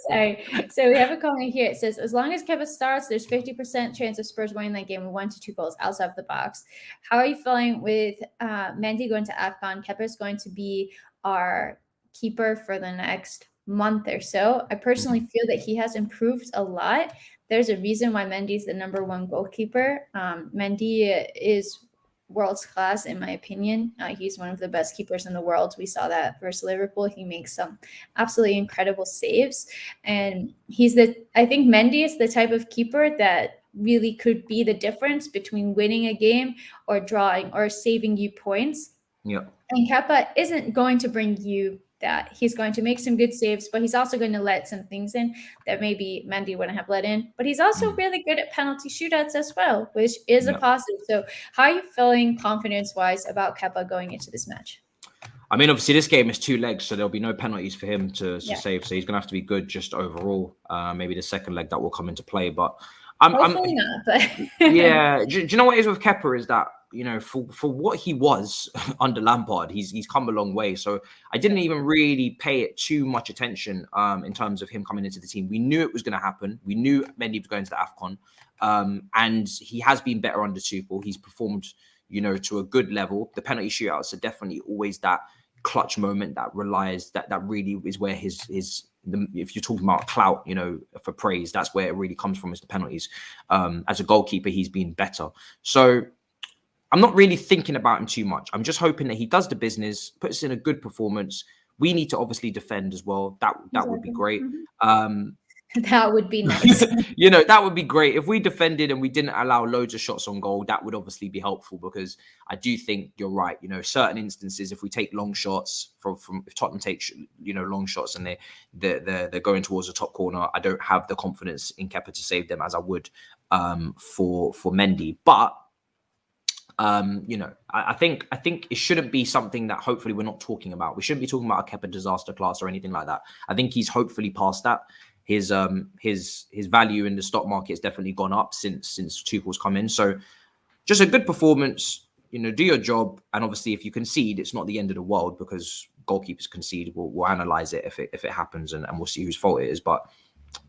Sorry. So we have a comment here. It says, as long as Kepa starts, there's 50% chance of Spurs winning that game with 1 to 2 goals outside of the box. How are you feeling with Mendy going to AFCON? Kepa is going to be our keeper for the next month or so. I personally feel that he has improved a lot. There's a reason why Mendy is the #1 goalkeeper. Mendy is world's class, in my opinion. He's one of the best keepers in the world. We saw that versus Liverpool. He makes some absolutely incredible saves. And I think Mendy is the type of keeper that really could be the difference between winning a game or drawing or saving you points. Yeah. And Kepa isn't going to bring you that. He's going to make some good saves, but he's also going to let some things in that maybe Mendy wouldn't have let in. But he's also really good at penalty shootouts as well, which is a positive. So how are you feeling confidence-wise about Kepa going into this match? I mean, obviously, this game is 2 legs, so there'll be no penalties for him to save. So he's going to have to be good just overall. Maybe the second leg that will come into play. But hopefully not. But yeah. Do you know what it is with Kepa is that, you know, for what he was under Lampard, he's come a long way. So I didn't even really pay it too much attention in terms of him coming into the team. We knew it was going to happen. We knew Mendy was going to the AFCON. And he has been better under Tuchel. He's performed, you know, to a good level. The penalty shootouts are definitely always that clutch moment that relies, that really is where if you're talking about clout, you know, for praise, that's where it really comes from, is the penalties. As a goalkeeper, he's been better. So I'm not really thinking about him too much. I'm just hoping that he does the business, puts in a good performance. We need to obviously defend as well. That would be great. That would be nice. You know, that would be great. If we defended and we didn't allow loads of shots on goal, that would obviously be helpful, because I do think you're right. You know, certain instances, if we take long shots from if Tottenham takes, you know, long shots and they're going towards the top corner, I don't have the confidence in Kepa to save them as I would for Mendy. But you know, I think it shouldn't be something that hopefully we're not talking about. We shouldn't be talking about a Kepa disaster class or anything like that. I think he's hopefully past that. His value in the stock market has definitely gone up since Tuchel's come in. So just a good performance, you know, do your job. And obviously if you concede, it's not the end of the world, because goalkeepers concede. We'll analyze it if it happens, and we'll see whose fault it is. But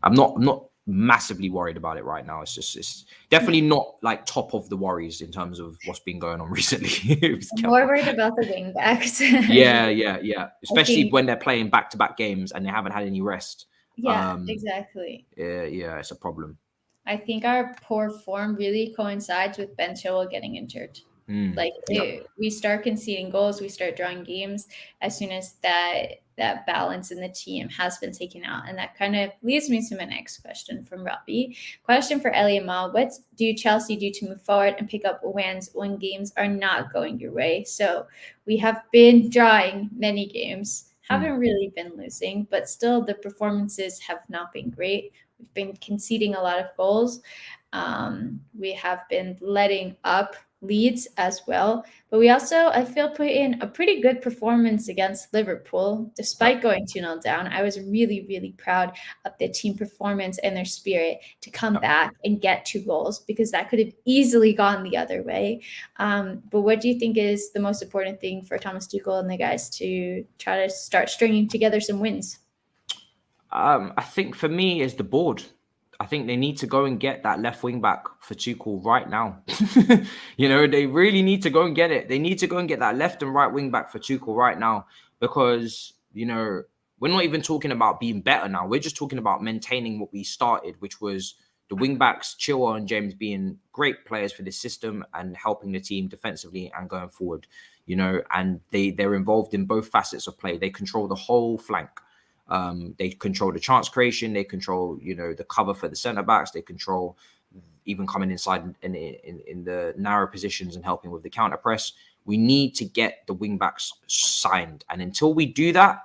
I'm not massively worried about it right now. It's definitely not like top of the worries in terms of what's been going on recently. I'm more worried about the wing backs. Yeah. Especially when they're playing back-to-back games and they haven't had any rest. Yeah, exactly. Yeah, it's a problem. I think our poor form really coincides with Ben Chilwell getting injured. We start conceding goals, we start drawing games as soon as that balance in the team has been taken out. And that kind of leads me to my next question from Robbie. Question for Elliot Ma: what do Chelsea do to move forward and pick up wins when games are not going your way? So we have been drawing many games, haven't really been losing, but still the performances have not been great. We've been conceding a lot of goals. We have been letting up leads as well. But we also, I feel, put in a pretty good performance against Liverpool, despite going 2-0 down. I was really, really proud of the team performance and their spirit to come back and get 2 goals, because that could have easily gone the other way. But what do you think is the most important thing for Thomas Tuchel and the guys to try to start stringing together some wins? I think for me is the board. I think they need to go and get that left wing back for Tuchel right now. You know, they really need to go and get it. They need to go and get that left and right wing back for Tuchel right now, because, you know, we're not even talking about being better now. We're just talking about maintaining what we started, which was the wing backs, Chilwell and James, being great players for this system and helping the team defensively and going forward, you know, and they're involved in both facets of play. They control the whole flank. They control the chance creation. They control, you know, the cover for the centre backs. They control even coming inside in the narrow positions and helping with the counter press. We need to get the wing backs signed, and until we do that,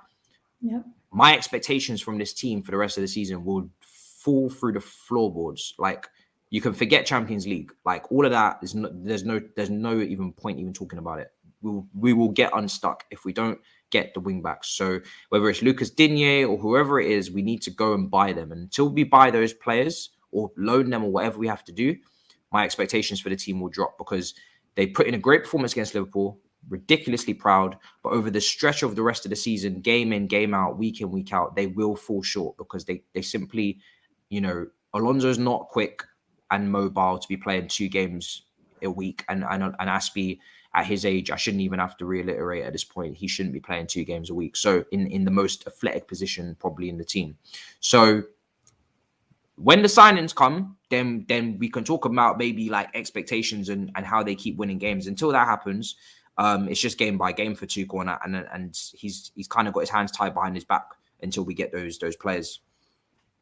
my expectations from this team for the rest of the season will fall through the floorboards. Like, you can forget Champions League. Like, all of that is there's no even point even talking about it. We will get unstuck if we don't get the wing backs. So whether it's Lucas Digne or whoever it is, we need to go and buy them. And until we buy those players or loan them or whatever we have to do, my expectations for the team will drop, because they put in a great performance against Liverpool, ridiculously proud, but over the stretch of the rest of the season, game in, game out, week in, week out, they will fall short, because they simply, you know, Alonso's not quick and mobile to be playing 2 games a week, and Aspie, at his age, I shouldn't even have to reiterate at this point, he shouldn't be playing 2 games a week. So in the most athletic position probably in the team. So When the signings come, then we can talk about maybe like expectations and how they keep winning games. Until that happens, it's just game by game for Tuchel, and he's kind of got his hands tied behind his back until we get those players.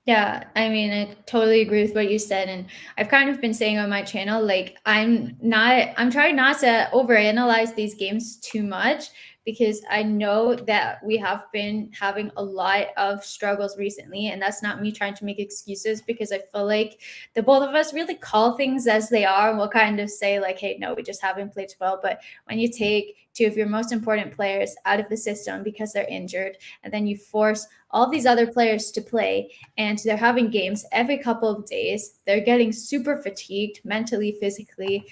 Yeah, I mean, I totally agree with what you said. And I've kind of been saying on my channel, like, I'm trying not to overanalyze these games too much, because I know that we have been having a lot of struggles recently. And that's not me trying to make excuses, because I feel like the both of us really call things as they are. And we'll kind of say, like, hey, no, we just haven't played well. But when you take two of your most important players out of the system because they're injured, and then you force all these other players to play, and they're having games every couple of days, they're getting super fatigued mentally, physically.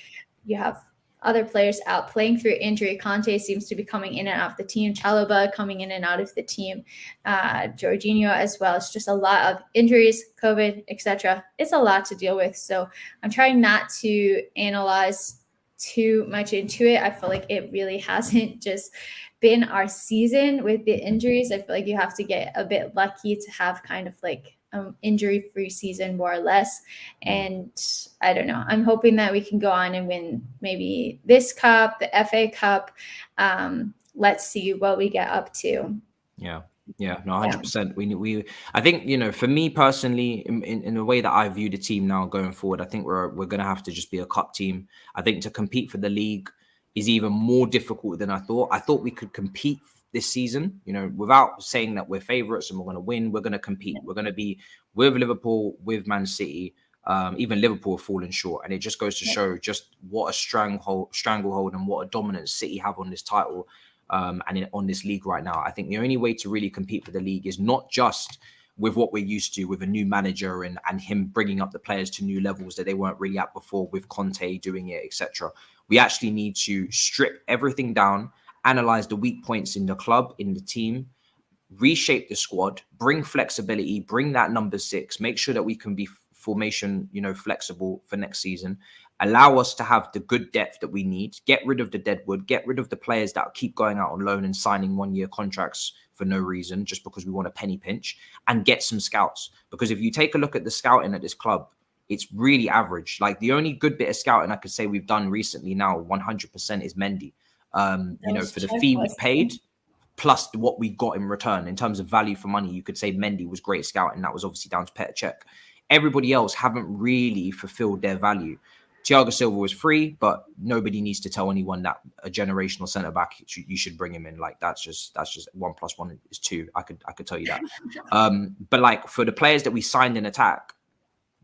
You have other players out playing through injury. Conte seems to be coming in and out of the team. Chalobah coming in and out of the team. Jorginho as well. It's just a lot of injuries, COVID, etc. It's a lot to deal with. So I'm trying not to analyze too much into it. I feel like it really hasn't just been our season with the injuries. I feel like you have to get a bit lucky to have kind of like injury-free season, more or less. And I don't know. I'm hoping that we can go on and win maybe this cup, the FA Cup. Let's see what we get up to. Yeah, no, 100%. We I think, you know, for me personally, in the way that I view the team now going forward, I think we're gonna have to just be a cup team. I think to compete for the league is even more difficult than I thought. I thought we could compete this season, you know, without saying that we're favourites and we're going to win. We're going to compete. We're going to be with Liverpool, with Man City. Even Liverpool have fallen short, and it just goes to show just what a stranglehold and what a dominance City have on this title and on this league right now. I think the only way to really compete for the league is not just with what we're used to, with a new manager and him bringing up the players to new levels that they weren't really at before, with Conte doing it, etc. We actually need to strip everything down, analyze the weak points in the club, in the team, reshape the squad, bring flexibility, bring that number 6, make sure that we can be formation, you know, flexible for next season, allow us to have the good depth that we need, get rid of the deadwood, get rid of the players that keep going out on loan and signing 1-year contracts for no reason, just because we want a penny pinch, and get some scouts. Because if you take a look at the scouting at this club, it's really average. Like, the only good bit of scouting I could say we've done recently now 100% is Mendy. You know, for the fee we paid plus what we got in return in terms of value for money, you could say Mendy was great scouting. That was obviously down to Petr Cech. Everybody else haven't really fulfilled their value. Thiago Silva was free, but nobody needs to tell anyone that a generational centre back, you should bring him in. Like, that's just 1 + 1 is 2. I could tell you that. But like, for the players that we signed in attack,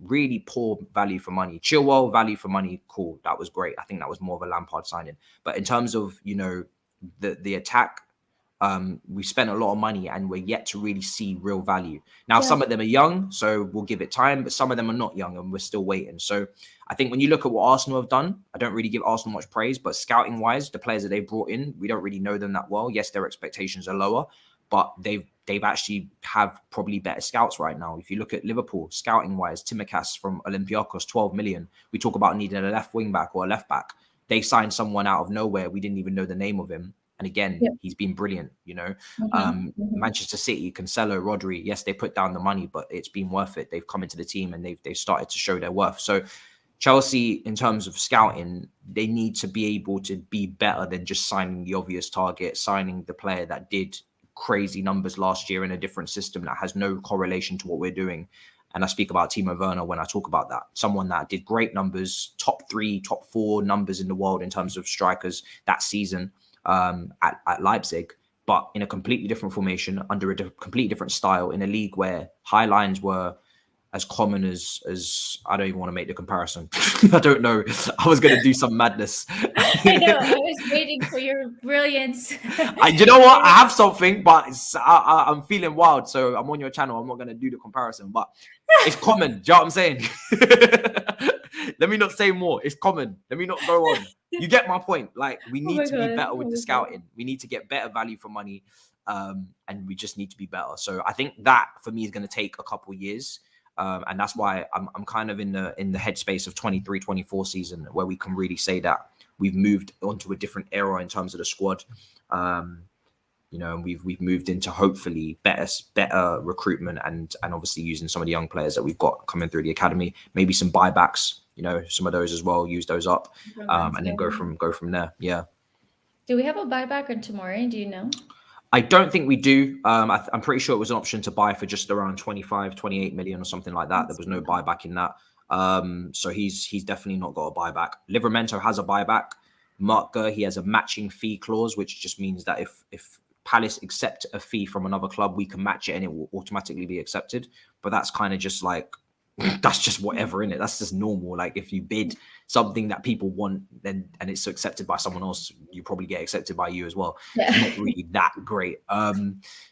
really poor value for money. Chilwell, value for money, cool. That was great. I think that was more of a Lampard signing. But in terms of, you know, the attack, we spent a lot of money and we're yet to really see real value. Now, some of them are young, so we'll give it time, but some of them are not young and we're still waiting. So I think when you look at what Arsenal have done, I don't really give Arsenal much praise, but scouting wise, the players that they brought in, we don't really know them that well. Yes, their expectations are lower, but they've actually have probably better scouts right now. If you look at Liverpool, scouting wise, Tsimikas from Olympiacos, 12 million. We talk about needing a left wing back or a left back. They signed someone out of nowhere. We didn't even know the name of him. And again, he's been brilliant, you know. Manchester City, Cancelo, Rodri, yes, they put down the money, but it's been worth it. They've come into the team and they've started to show their worth. So Chelsea, in terms of scouting, they need to be able to be better than just signing the obvious target, signing the player that did crazy numbers last year in a different system that has no correlation to what we're doing. And I speak about Timo Werner when I talk about that. Someone that did great numbers, top 3, top 4 numbers in the world in terms of strikers that season at Leipzig, but in a completely different formation, under a completely different style, in a league where high lines were as common as I don't even want to make the comparison. I don't know. I was going to do some madness. I know. I was waiting for your brilliance. You know what? I have something, but I'm feeling wild. So I'm on your channel. I'm not going to do the comparison, but it's common. Do you know what I'm saying? Let me not say more. It's common. Let me not go on. You get my point. Like, we need to be better with the scouting. We need to get better value for money. And we just need to be better. So I think that for me is going to take a couple of years. And that's why I'm kind of in the headspace of 23-24 season, where we can really say that we've moved onto a different era in terms of the squad. and we've moved into hopefully better recruitment and obviously using some of the young players that we've got coming through the academy, maybe some buybacks, some of those as well, use those up, and then go from there. Yeah. Do we have a buyback on tomorrow? Do you know? I don't think we do. I'm pretty sure it was an option to buy for just around 25, 28 million or something like that. There was no buyback in that. So he's definitely not got a buyback. Livramento has a buyback. Mark Gurhey has a matching fee clause, which just means that if Palace accept a fee from another club, we can match it and it will automatically be accepted. But that's kind of just like, that's just whatever, in it. That's just normal. Like if you bid something that people want, then and it's accepted by someone else, you probably get accepted by you as well. Yeah. It's not really that great.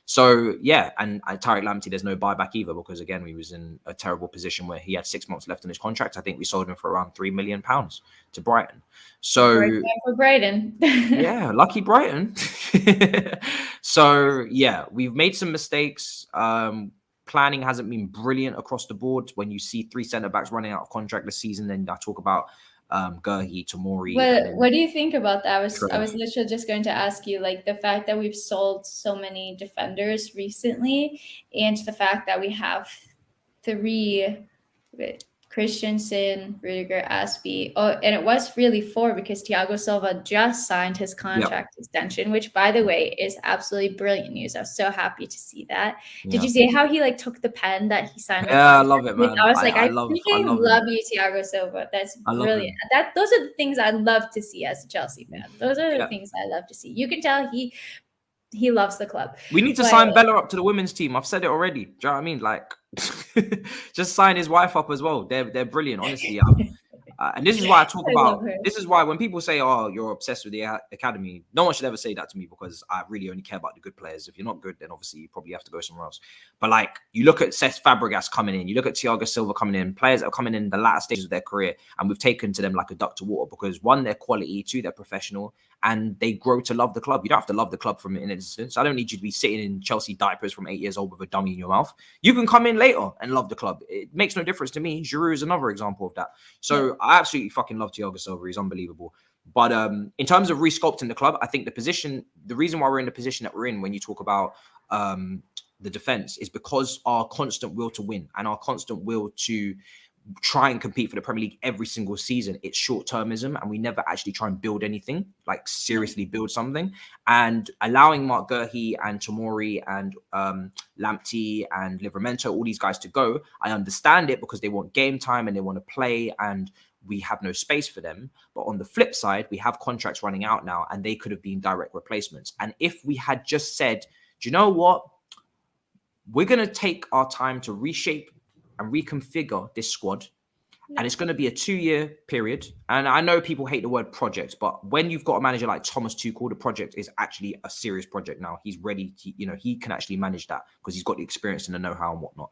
So yeah, and Tariq Lamptey, there's no buyback either, because again, we was in a terrible position where he had 6 months left on his contract. I think we sold him for around £3 million to Brighton. So for Brighton. Yeah, lucky Brighton. So yeah, we've made some mistakes. Planning hasn't been brilliant across the board. When you see 3 centre-backs running out of contract this season, then I talk about Gurhey, Tomori. What do you think about that? I was literally just going to ask you, like, the fact that we've sold so many defenders recently, and the fact that we have 3 Christensen, Rudiger, Aspie. Oh, and it was really 4 because Thiago Silva just signed his contract extension, which, by the way, is absolutely brilliant news. I was so happy to see that. Did you see how he like took the pen that he signed? Yeah, I love it, man. I was like, I love you, Thiago Silva. That's brilliant. Those are the things I love to see as a Chelsea fan. Those are the things I love to see. You can tell he loves the club. We need to sign Bella up to the women's team. I've said it already. Do you know what I mean? Like, just sign his wife up as well. They're brilliant, honestly. And this is why I talk about. This is why when people say, "Oh, you're obsessed with the academy," no one should ever say that to me, because I really only care about the good players. If you're not good, then obviously you probably have to go somewhere else. But like, you look at Cesc Fabregas coming in, you look at Thiago Silva coming in, players that are coming in the latter stages of their career, and we've taken to them like a duck to water, because 1, they're quality, 2, they're professional, and they grow to love the club. You don't have to love the club from an instance. I don't need you to be sitting in Chelsea diapers from 8 years old with a dummy in your mouth. You can come in later and love the club. It makes no difference to me. Giroud is another example of that. So I absolutely fucking love Thiago Silva. He's unbelievable. But in terms of resculpting the club, I think the reason why we're in the position that we're in when you talk about the defense is because our constant will to win and our constant will to try and compete for the Premier League every single season. It's short-termism, and we never actually try and build anything, like seriously build something. And allowing Mark Gurhey and Tomori and Lamptey and Livramento, all these guys to go, I understand it, because they want game time and they want to play, and we have no space for them. But on the flip side, we have contracts running out now, and they could have been direct replacements. And if we had just said, do you know what? We're going to take our time to reshape and reconfigure this squad. And it's going to be a 2-year period. And I know people hate the word project, but when you've got a manager like Thomas Tuchel, the project is actually a serious project now. He's ready to, he can actually manage that because he's got the experience and the know-how and whatnot.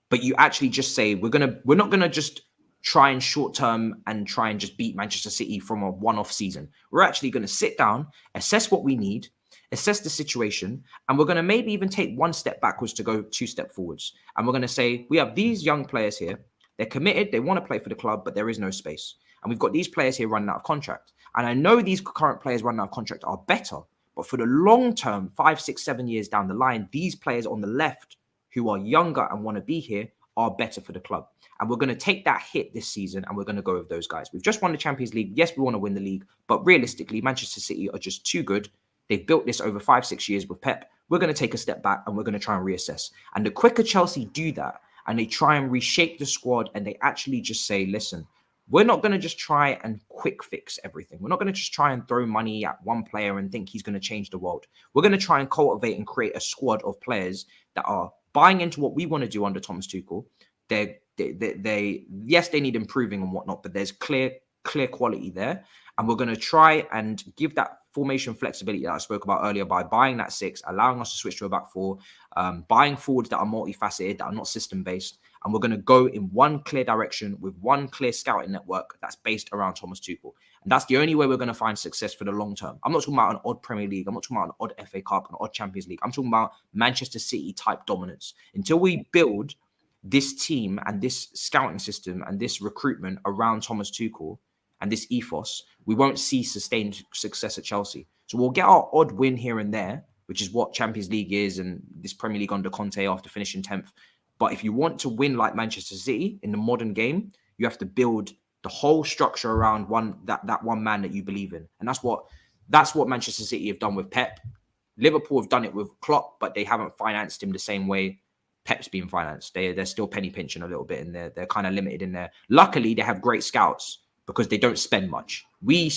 But you actually just say, we're not going to just try and short-term and try and just beat Manchester City from a one-off season. We're actually going to sit down, assess what we need, assess the situation, and we're going to maybe even take 1 step backwards to go 2 steps forwards. And we're going to say, we have these young players here. They're committed. They want to play for the club, but there is no space. And we've got these players here running out of contract. And I know these current players running out of contract are better, but for the long term, 5, 6, 7 years down the line, these players on the left who are younger and want to be here are better for the club. And we're going to take that hit this season, and we're going to go with those guys. We've just won the Champions League. Yes, we want to win the league, but realistically, Manchester City are just too good. They've built this over 5, 6 years with Pep. We're going to take a step back and we're going to try and reassess. And the quicker Chelsea do that and they try and reshape the squad and they actually just say, listen, we're not going to just try and quick fix everything. We're not going to just try and throw money at one player and think he's going to change the world. We're going to try and cultivate and create a squad of players that are buying into what we want to do under Thomas Tuchel. Yes, they need improving and whatnot, but there's clear quality there. And we're going to try and give that formation flexibility that I spoke about earlier by buying that 6, allowing us to switch to a back 4, buying forwards that are multifaceted, that are not system-based. And we're going to go in one clear direction with one clear scouting network that's based around Thomas Tuchel. And that's the only way we're going to find success for the long term. I'm not talking about an odd Premier League. I'm not talking about an odd FA Cup, an odd Champions League. I'm talking about Manchester City type dominance. Until we build this team and this scouting system and this recruitment around Thomas Tuchel and this ethos, we won't see sustained success at Chelsea. So we'll get our odd win here and there, which is what Champions League is and this Premier League under Conte after finishing 10th. But if you want to win like Manchester City in the modern game, you have to build the whole structure around that one man that you believe in. And that's what Manchester City have done with Pep. Liverpool have done it with Klopp, but they haven't financed him the same way Pep's being financed. They're still penny pinching a little bit, and they're kind of limited in there. Luckily, they have great scouts because they don't spend much. We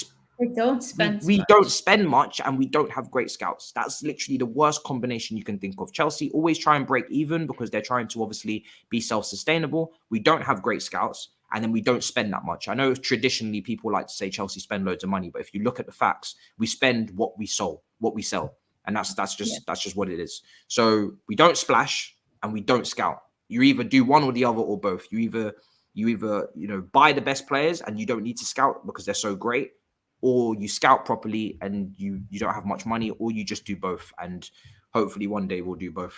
don't spend much, and we don't have great scouts. That's literally the worst combination you can think of. Chelsea always try and break even because they're trying to obviously be self-sustainable. We don't have great scouts, and then we don't spend that much. I know traditionally people like to say Chelsea spend loads of money, but if you look at the facts, we spend what we sell. And that's just what it is. So we don't splash and we don't scout. You either do one or the other or both. You either buy the best players and you don't need to scout because they're so great, or you scout properly and you don't have much money, or you just do both. And hopefully one day we'll do both.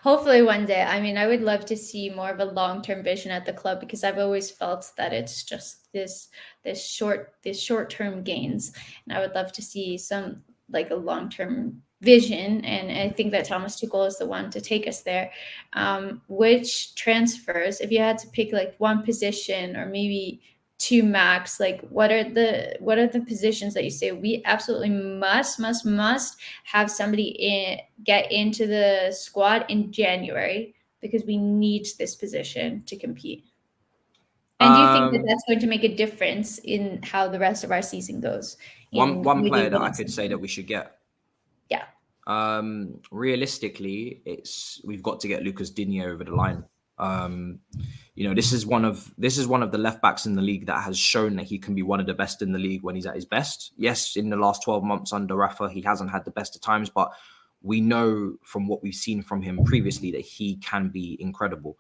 Hopefully one day. I mean, I would love to see more of a long-term vision at the club, because I've always felt that it's just this short-term gains, and I would love to see some like a long-term vision. And I think that Thomas Tuchel is the one to take us there. Which transfers, if you had to pick like one position or maybe two max, like what are the positions that you say we absolutely must have somebody get into the squad in January because we need this position to compete? And do you think that that's going to make a difference in how the rest of our season goes? One player that I could say that we should get. Yeah. Realistically, we've got to get Lucas Digne over the line. This is one of the left backs in the league that has shown that he can be one of the best in the league when he's at his best. Yes, in the last 12 months under Rafa, he hasn't had the best of times, but we know from what we've seen from him previously that he can be incredible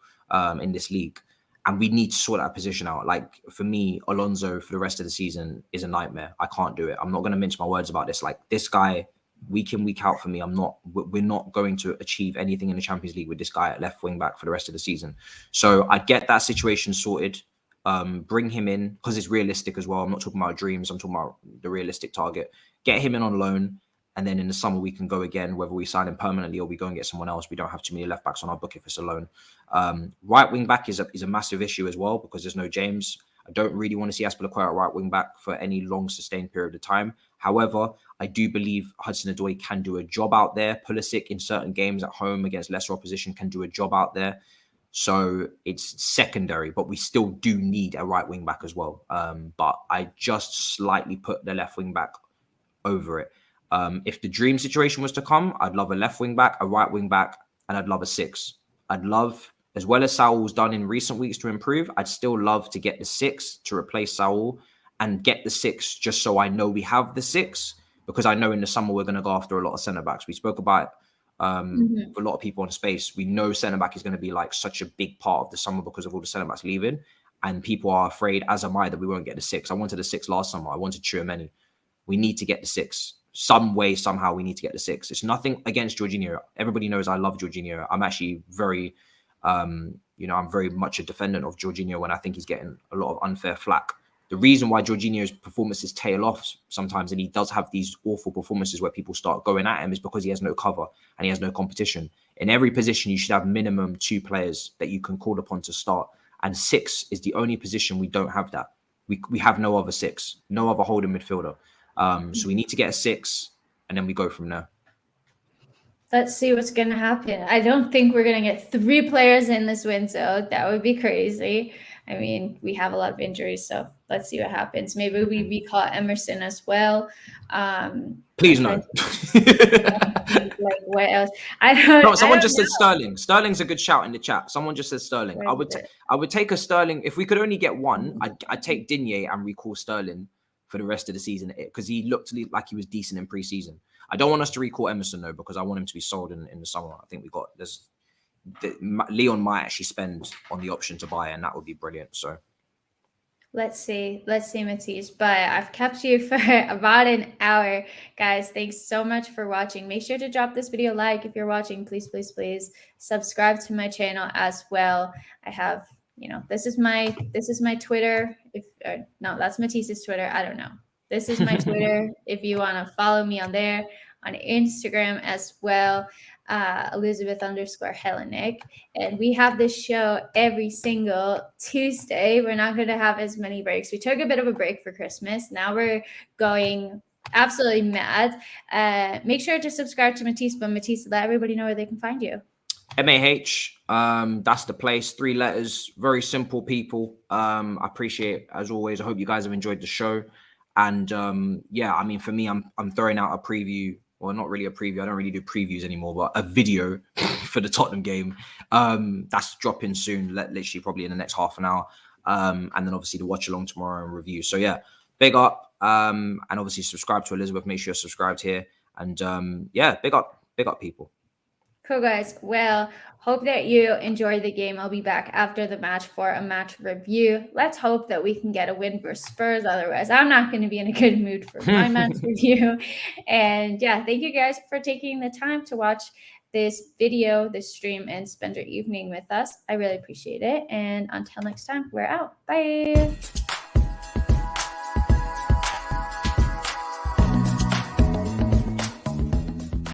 in this league. And we need to sort that position out. Like, for me, Alonso for the rest of the season is a nightmare. I can't do it. I'm not going to mince my words about this. Like, this guy, week in, week out for me, we're not going to achieve anything in the Champions League with this guy at left wing back for the rest of the season. So I get that situation sorted. Bring him in because it's realistic as well. I'm not talking about dreams. I'm talking about the realistic target. Get him in on loan. And then in the summer, we can go again, whether we sign him permanently or we go and get someone else. We don't have too many left backs on our book if it's a loan. Right wing back is a massive issue as well because there's no James. I don't really want to see Azpilicueta at right wing back for any long sustained period of time. However, I do believe Hudson-Odoi can do a job out there. Pulisic in certain games at home against lesser opposition can do a job out there. So it's secondary, but we still do need a right wing back as well. But I just slightly put the left wing back over it. If the dream situation was to come, I'd love a left wing back, a right wing back, and I'd love a 6. I'd love, as well as Saul's done in recent weeks to improve, I'd still love to get the 6 to replace Saul and get the 6 just so I know we have the 6, because I know in the summer we're going to go after a lot of centre backs. We spoke about with a lot of people on Space. We know centre back is going to be like such a big part of the summer because of all the centre backs leaving, and people are afraid, as am I, that we won't get the 6. I wanted the 6 last summer. I wanted Tchouaméni. We need to get the 6. Some way, somehow, we need to get the 6. It's nothing against Jorginho. Everybody knows I love Jorginho. I'm actually very, I'm very much a defendant of Jorginho when I think he's getting a lot of unfair flack. The reason why Jorginho's performances tail off sometimes, and he does have these awful performances where people start going at him, is because he has no cover and he has no competition. In every position, you should have minimum 2 players that you can call upon to start. And 6 is the only position we don't have that. We have no other 6, no other holding midfielder. So we need to get a 6, and then we go from there. Let's see what's going to happen. I don't think we're going to get 3 players in this window. That would be crazy. I mean, we have a lot of injuries, so let's see what happens. Maybe we recall Emerson as well. Please no. Like what else? Someone just said Sterling. Sterling's a good shout in the chat. Someone just said Sterling. I would take a Sterling if we could only get one. I'd take Digne and recall Sterling for the rest of the season because he looked like he was decent in pre-season. I don't want us to recall Emerson though because I want him to be sold in the summer. I think Leon might actually spend on the option to buy, and that would be brilliant. So let's see, Matisse. But I've kept you for about an hour, guys. Thanks so much for watching. Make sure to drop this video a like if you're watching. Please subscribe to my channel as well. I have, this is my Twitter. No, that's Matisse's Twitter. I don't know. This is my Twitter. If you want to follow me on there, on Instagram as well, Elizabeth_Hellenic. And we have this show every single Tuesday. We're not going to have as many breaks. We took a bit of a break for Christmas. Now we're going absolutely mad. Make sure to subscribe to Matisse, but Matisse, let everybody know where they can find you. MAH, that's the place. 3 letters, very simple, people. I appreciate it as always. I hope you guys have enjoyed the show. And yeah, I mean, for me, I'm throwing out a preview, well, not really a preview. I don't really do previews anymore, but a video for the Tottenham game. That's dropping soon, literally probably in the next half an hour. And then obviously the watch along tomorrow and review. So yeah, big up. And obviously subscribe to Elizabeth. Make sure you're subscribed here. And yeah, big up people. Cool, guys. Well, hope that you enjoyed the game. I'll be back after the match for a match review. Let's hope that we can get a win for Spurs. Otherwise, I'm not going to be in a good mood for my match review. And yeah, thank you guys for taking the time to watch this video, this stream, and spend your evening with us. I really appreciate it. And until next time, we're out. Bye.